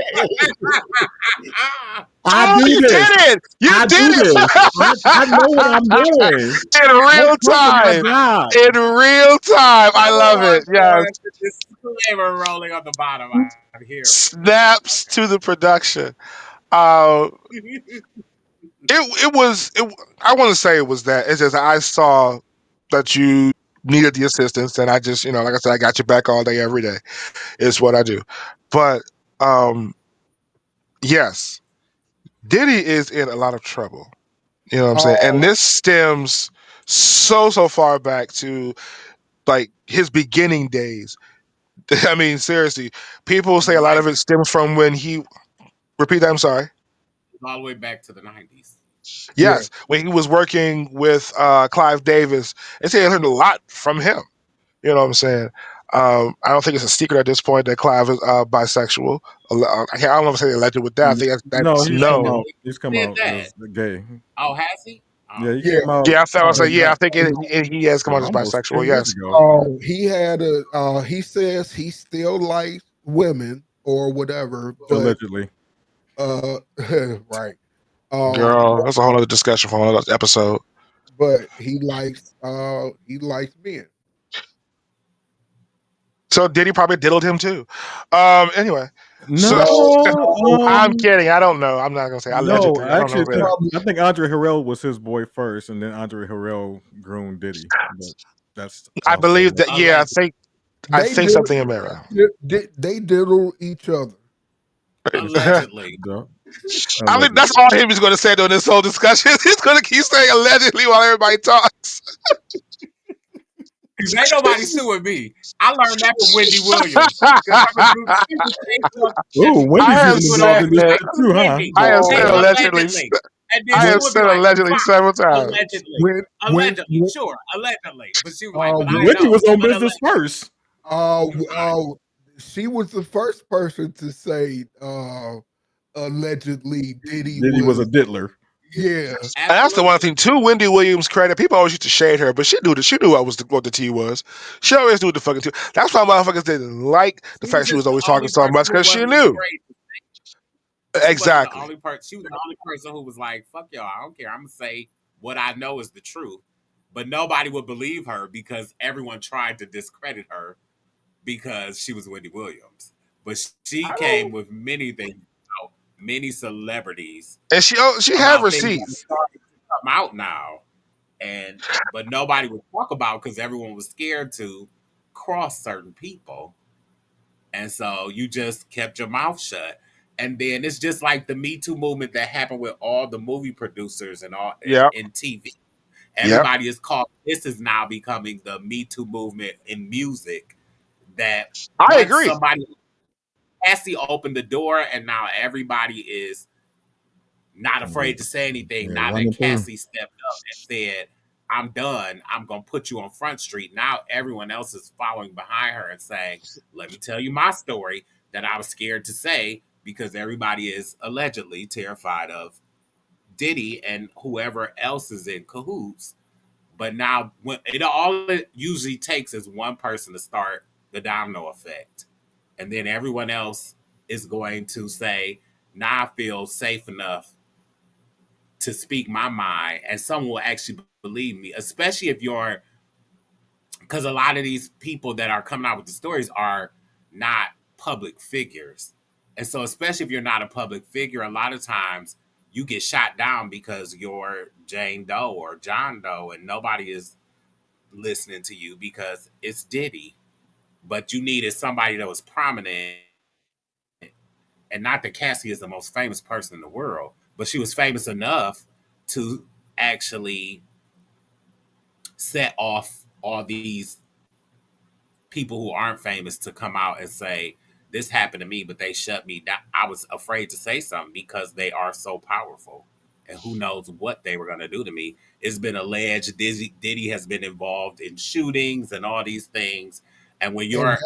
I Oh, do you this. did it! You I did do it! this. I know what I'm doing. In Don't real come for my time. job. In real time. I Come love on it. Yes. for the disclaimer rolling on the bottom. I'm here for it. Snaps to the production. Uh, Okay. it was. I want to say it was that. It's just I saw that you needed the assistance, and I just, like I said, I got your back all day, every day. Is what I do. But um, yes, Diddy is in a lot of trouble. You know what I'm saying? And Oh, this stems so far back to like his beginning days. I mean, seriously, people say a lot Right. of it stems from when he repeat that. I'm sorry. All the way back to the 90s. yeah. Yes, when he was working with Clive Davis, they say they learned a lot from him. You know what I'm saying? I don't think it's a secret at this point that Clive is bisexual. I don't know if I say alleged with that. I think No, that's he's come known. out. Allegedly. He's come Did out that. as gay. Oh, has he? Yeah, Oh. he Yeah, came out. Yeah, I thought I was like, yeah, I think Almost he has come out as almost bisexual. 10 years Yes. ago. he had a he says he still likes women or whatever, but Allegedly. uh right. Um Girl, that's a whole other discussion for another episode. but he likes men. So Diddy probably diddled him too. Anyway, so No, No, I'm kidding. I don't know. I'm not gonna say no. allegedly. I I don't actually know think that. probably I think Andre Harrell was his boy first, and then Andre Harrell groomed Diddy. But that's I also believe that. Yeah, Allegedly. I they think did something in there. they diddle each other. I Allegedly. the think that's allegedly. all him is going to say during this whole discussion. He's going to keep saying allegedly while everybody talks. Because ain't nobody suing me. I learned that from Wendy Williams. Because I was doing she was saying something Ooh, and she I Wendy's would have even do it involved over. said in She's this like, shit who's too, huh? Wendy? I have Say said Oh, allegedly. allegedly. And then I she When have would be said like, allegedly fine, several times. allegedly. Allegedly. when Sure, allegedly. But she was like, but I Wendy know. was on But business allegedly. first. uh Right. uh she was the first person to say allegedly Diddy Diddy was a was diddler. yeah. And that's the one Absolutely. thing. To Wendy Williams' credit, people always used to shade her, but she knew that she knew what the tea was. She always knew what the fucking tea. That's why motherfuckers didn't like the She was fact she just was the always talking only so person much who because she wasn't knew afraid. She wasn't the exactly. only person. She was the only person who was like, "Fuck y'all, I don't care. I'm gonna say what I know is the truth." But nobody would believe her because everyone tried to discredit her because she was Wendy Williams. But she I came don't with many things, many celebrities And she had about things that are receipts. starting to come out now, and but nobody would talk about because everyone was scared to cross certain people. And so you just kept your mouth shut. And then it's just like the Me Too movement that happened with all the movie producers and all Yep. in TV. Yep. Everybody is called. This is now becoming the Me Too movement in music. That I once agree. somebody Cassie opened the door, and now everybody is not afraid to say anything. Yeah, Now that running through. Cassie stepped up and said, "I'm done. I'm gonna put you on Front Street." Now everyone else is following behind her and saying, "Let me tell you my story that I was scared to say because everybody is allegedly terrified of Diddy and whoever else is in cahoots." But now, when it usually takes is one person to start. the domino effect. And then everyone else is going to say, now I feel safe enough to speak my mind, and someone will actually believe me, especially if you're, because a lot of these people that are coming out with the stories are not public figures. And so, especially if you're not a public figure, a lot of times you get shot down because you're Jane Doe or John Doe, and nobody is listening to you because it's Diddy. But you needed somebody that was prominent, and not that Cassie is the most famous person in the world, but she was famous enough to actually set off all these people who aren't famous to come out and say, this happened to me, but they shut me down. I was afraid to say something because they are so powerful. And who knows what they were going to do to me. It's been alleged Diddy has been involved in shootings and all these things. And when and you're a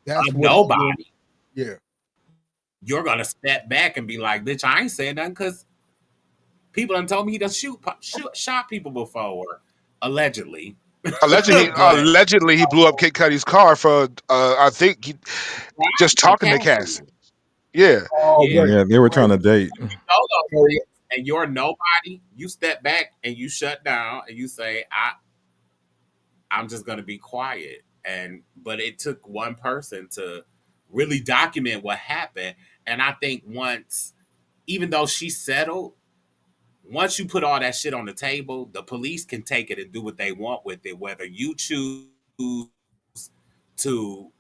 that's what I want. nobody, Yeah, you're going to step back and be like, bitch, I ain't saying nothing because people done told me he done shot people before, or allegedly. But Allegedly he blew up Kid Cudi's car for I think he just and talking to Cassie, Cassie. Yeah. yeah, wait, Yeah, they were trying wait. to date. you know those So things, and you're nobody. You step back and you shut down and you say, I'm just gonna be quiet. And but it took one person to really document what happened. And I think once, even though she settled, once you put all that shit on the table, the police can take it and do what they want with it. Whether you choose to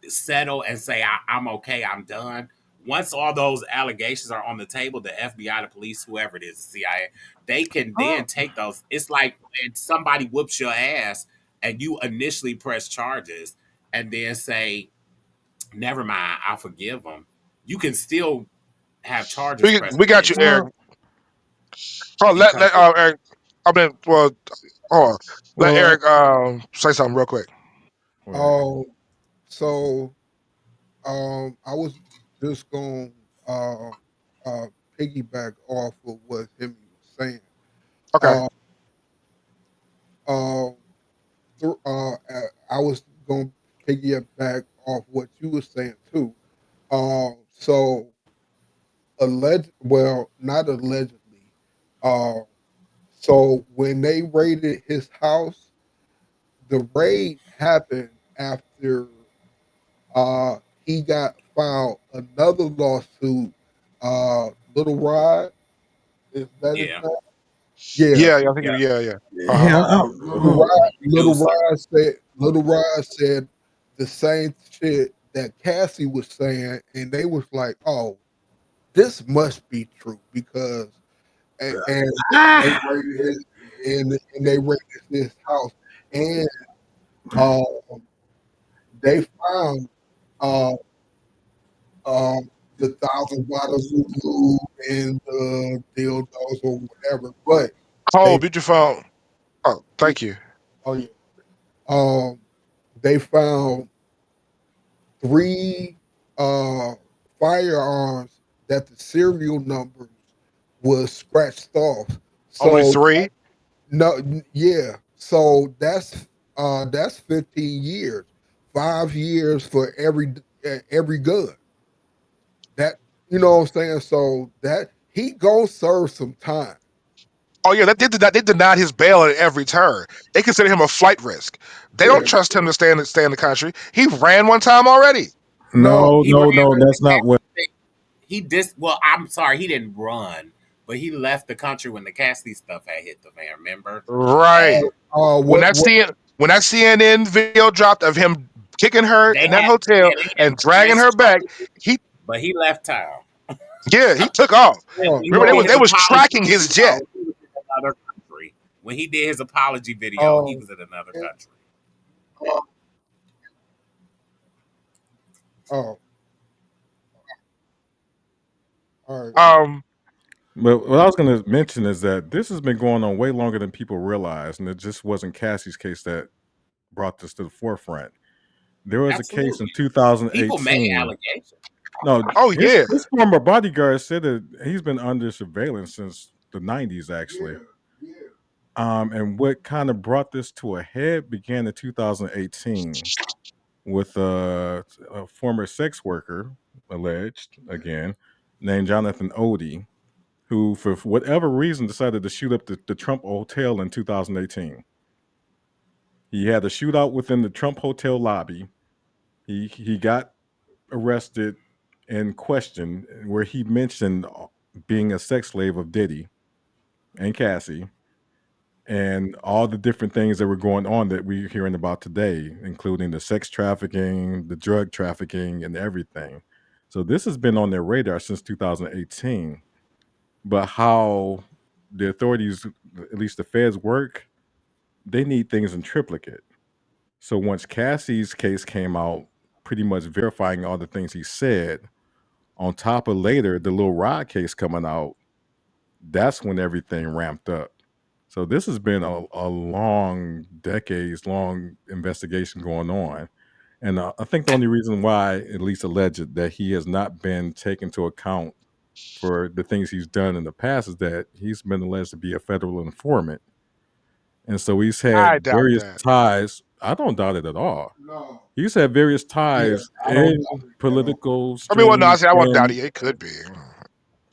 settle and say, I'm okay, I'm done. Once all those allegations are on the table, the FBI, the police, whoever it is, the CIA, they can then Oh. take those. It's like when somebody whoops your ass and you initially press charges and then say, never mind, I'll forgive them. You can still have charges pressed We got you, against you Eric. Oh, because Eric. I mean, well, hold on. Let well, Eric say something real quick. Go ahead. um, so I was just going to uh piggyback off of what Hemi was saying. Okay. Uh, uh, I was going to piggyback off what you were saying too. So well, not allegedly. Uh, so when they raided his house, the raid happened after uh he got filed another lawsuit. Little Rod, is that his yeah, name? Yeah. Yeah, yeah, I think yeah, yeah. Uh-huh. Yeah, Little producer. Rod said the same shit that Cassie was saying, and they was like, "Oh, this must be true because," and they raided his and they raided his house, and um, they found uh, um, the 1,000 bottles of glue and the dildos or whatever, but Cole, they mute your phone. Oh, thank you. oh yeah, um, they found three uh, firearms that the serial numbers was scratched off. Only So three? no, yeah. So that's 15 years, 5 years for every gun. That you know what I'm saying. So that he gonna serve some time. Oh yeah, they denied his bail at every turn. They consider him a flight risk. They don't Yeah. trust him to stay in the country. He ran one time already. No. no, He ran no, no. from That's the not what. Cassidy thing. He dis. Well, I'm sorry, he didn't run, but he left the country when the Cassidy stuff had hit the fan. Remember? Right. And When What that CNN video dropped of him kicking her they in had, that hotel yeah, they had and dragging press her back, charges, he but he left town. yeah, he took off. And oh, when he Remember did no. his they was apology tracking his jet. video, he was in another country. When he did his apology video, he Oh, was in another eh, country. oh, all right. Um, But what I was going to mention is that this has been going on way longer than people realize, and it just wasn't Cassie's case that brought this to the forefront. There was a case in Absolutely, people made 2018. allegations. No, oh yeah. his former bodyguard said that he's been under surveillance since the 90s, actually. Yeah, And what kind of brought this to a head began in 2018 with a former sex worker, alleged again, named Jonathan Odie, who, for whatever reason, decided to shoot up the Trump Hotel in 2018. He had a shootout within the Trump Hotel lobby. He got arrested and questioned, where he mentioned being a sex slave of Diddy and Cassie, and all the different things that were going on that we're hearing about today, including the sex trafficking, the drug trafficking, and everything. So this has been on their radar since 2018. But how the authorities, at least the feds, work, they need things in triplicate. So once Cassie's case came out, pretty much verifying all the things he said, on top of later the Lil Rod case coming out, that's when everything ramped up. So this has been a long, decades long investigation going on. And I think the only reason why, at least alleged, that he has not been taken to account for the things he's done in the past is that he's been alleged to be a federal informant. And so he's I had doubt various that. ties. I don't doubt it at all. No. He's had various Yeah, ties I don't in doubt it at all. political I mean, well, no, I strings say I won't doubt it. It could be.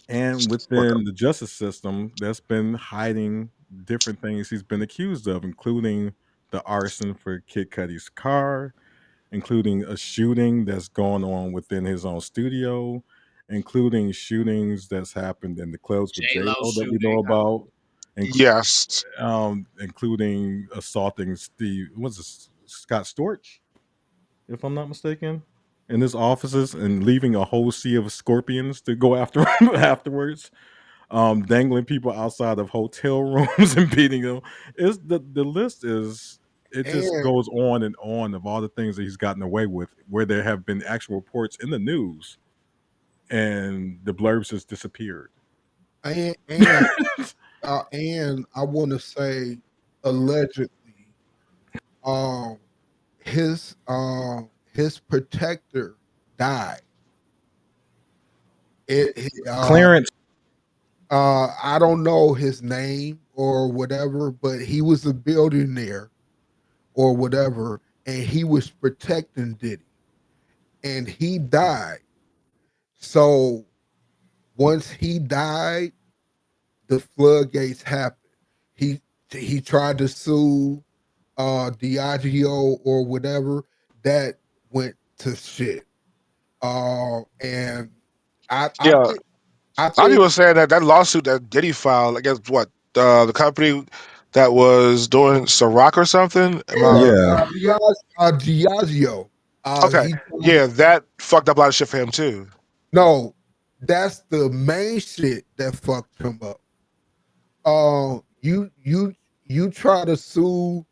and Look up. within the justice system that's been hiding different things he's been accused of, including the arson for Kid Cudi's car, including a shooting that's going on within his own studio, including shootings that's happened in the clubs with J J Lo Lo that we know shooting. about, Yes. including assaulting Steve, what's this, Scott Storch, if I'm not mistaken, in his offices and leaving a whole sea of scorpions to go after him afterwards, dangling people outside of hotel rooms and beating them. Is the list is it just And goes on of all the things that he's gotten away with, where there have been actual reports in the news and the blurbs just disappeared. and and and I want to say allegedly, um, his protector died. It Clarence, I don't know his name or whatever, but he was a billionaire or whatever, and he was protecting Diddy, and he died. So once he died, the floodgates happened. He he tried to sue Diageo or whatever. That went to shit. And I Yeah. think I A lot of think people saying that that lawsuit that Diddy filed against what the company that was doing Ciroc or something. Am I yeah, Diageo. okay? He Yeah, that fucked up a lot of shit for him too. No, that's the main shit that fucked him up. You try to sue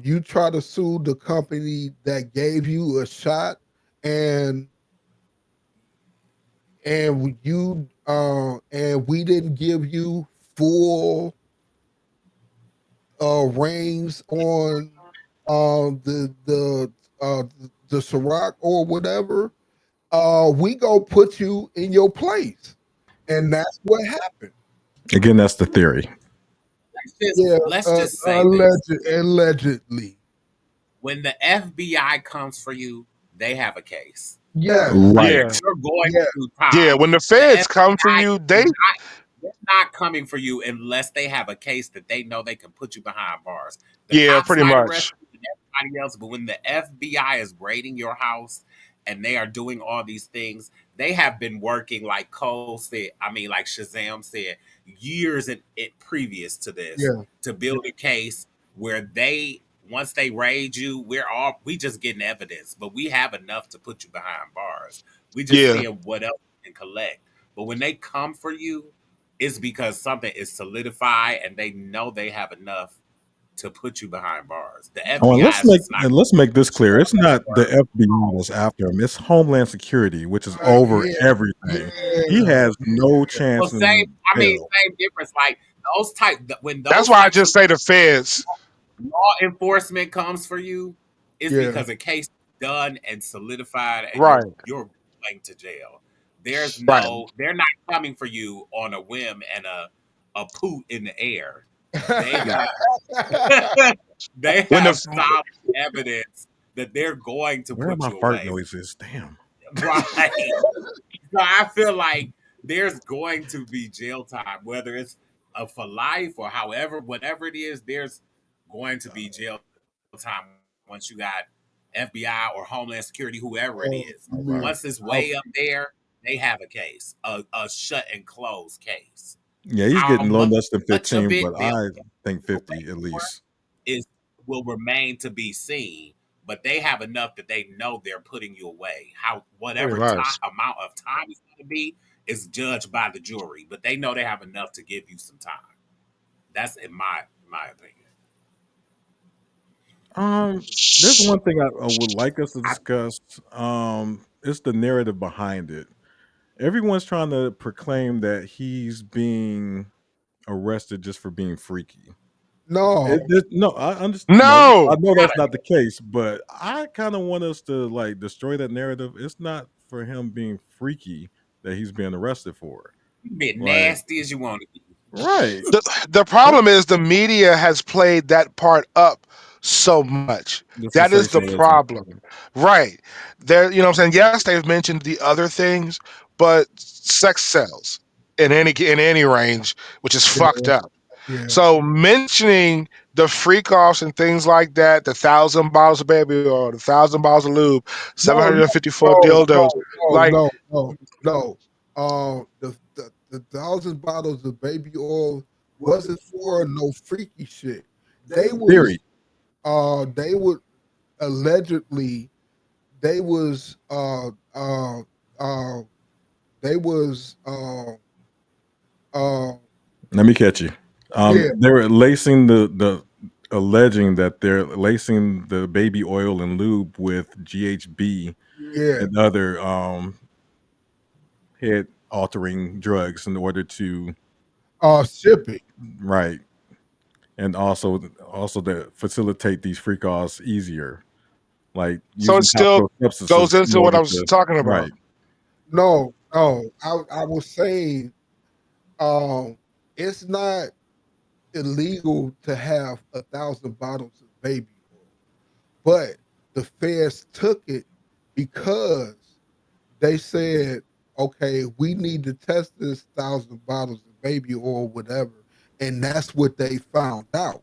you try to sue the company that gave you a shot, and and we didn't give you full reins on the Ciroc or whatever. We go put you in your place, and that's what happened. again, that's the theory. Yeah, Let's just say this. allegedly. When the FBI comes for you, they have a case. Yes, Right. Yeah, You're going yes, to yeah. time. When the The feds come for FBI you, is they not they're not coming for you unless they have a case that they know they can put you behind bars. The yeah, cops pretty might arrest much. you and everybody else, but when the FBI is raiding your house and they are doing all these things, they have been working like Cole said. I mean, like Shazam said, years in it previous to this yeah. to build a case where they once they raid you, we just getting evidence, but we have enough to put you behind bars. We just Yeah, seeing what else we can collect. But when they come for you, it's because something is solidified and they know they have enough to put you behind bars. The Oh, and FBI is just not let's make this put you clear. on It's not their the word. FBI that's after him. It's Homeland Security, which is over Yeah, everything. He yeah, has no Well, chance same. in I mean, hell. same difference. Like when that's those why I types just of say the feds. law enforcement comes for you, is yeah. because a case is done and solidified, and Right, you're going to jail. There's right. no, they're not coming for you on a whim and a poot in the air. They have. They When have the solid evidence that they're going to Where are put my you fart away. noises? Damn. Right. So I feel like there's going to be jail time, whether it's for life or however, whatever it is, there's going to be jail time once you got FBI or Homeland Security, whoever it is. You Once mean it's way up there, they have a case, a shut and close case. Yeah, he's How getting low much less than of it 15, they'll but I think get 50 away at for least. is will remain to be seen. But they have enough that they know they're putting you away. How pretty whatever much. amount of time it's going to be is judged by the jury. But they know they have enough to give you some time. That's in my opinion. There's one thing I would like us to I, discuss. It's the narrative behind it. Everyone's trying to proclaim that he's being arrested just for being freaky. no, No, I understand. No, I No, know not that's not the case, but I kind of want us to like destroy that narrative. It's not for him being freaky that he's being arrested for. you be Like, nasty as you want to be. right? the problem is the media has played that part up so much. This That is is the sensationalism. problem. Right. There, you know what I'm saying? Yes, they've mentioned the other things, but sex sells in any range, which is fucked yeah, up. yeah. So mentioning the freak offs and things like that, the 1,000 bottles of baby oil, the 1,000 bottles of lube, No, no, 754 no, dildos, like no. The 1,000 bottles of baby oil wasn't for no freaky shit. They was Theory. they would allegedly they was uh they was uh Let me catch you. yeah, They're lacing the alleging that they're lacing the baby oil and lube with GHB yeah, and other head altering drugs in order to shipping. right, and also to facilitate these freak offs easier, like so it using still topical substances goes in into what order I was to talking about. right. No, no. I was saying it's not illegal to have 1,000 bottles of baby oil, but the feds took it because they said, okay, we need to test this 1,000 bottles of baby oil, whatever, and that's what they found out.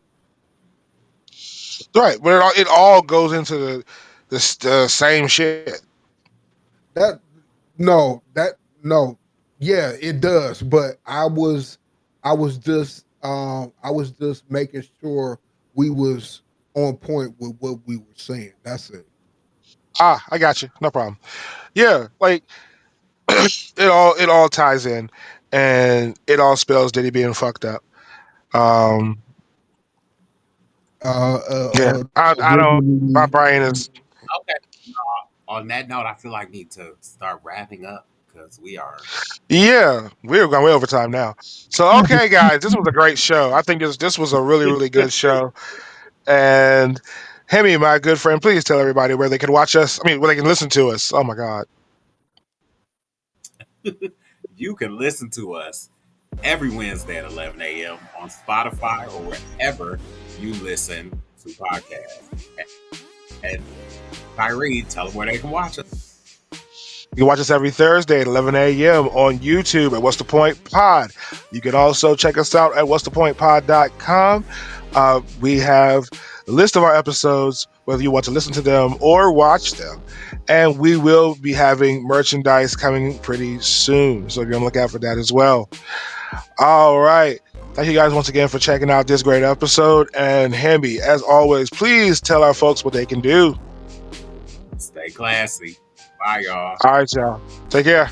Right, but it all goes into the same shit. That no, that no, yeah, it does. But I was just making sure we was on point with what we were saying. That's it. Ah, I got you. No problem. Yeah, like it all ties in, and it all spells Diddy being fucked up. Um, yeah, I don't. My Originally, brain is. Okay. On that note, I feel like we need to start wrapping up because we are. Yeah, we're going way over time now. So okay, guys, this was a great show. I think this was a really good show. And Hemi, my good friend, please tell everybody where they can watch us. I mean, where they can listen to us. Oh my God. You can listen to us every Wednesday at 11 a.m. on Spotify or wherever you listen to podcasts. And Kyrie, tell them where they can watch us. You can watch us every Thursday at 11 a.m. on YouTube at What's the Point Pod. You can also check us out at what'sthepointpod.com. We have a list of our episodes, whether you want to listen to them or watch them. And we will be having merchandise coming pretty soon. So be on the lookout for that as well. All right. Thank you guys once again for checking out this great episode. And Hemby, as always, please tell our folks what they can do. Stay classy. Bye, y'all. All right, y'all. Take care.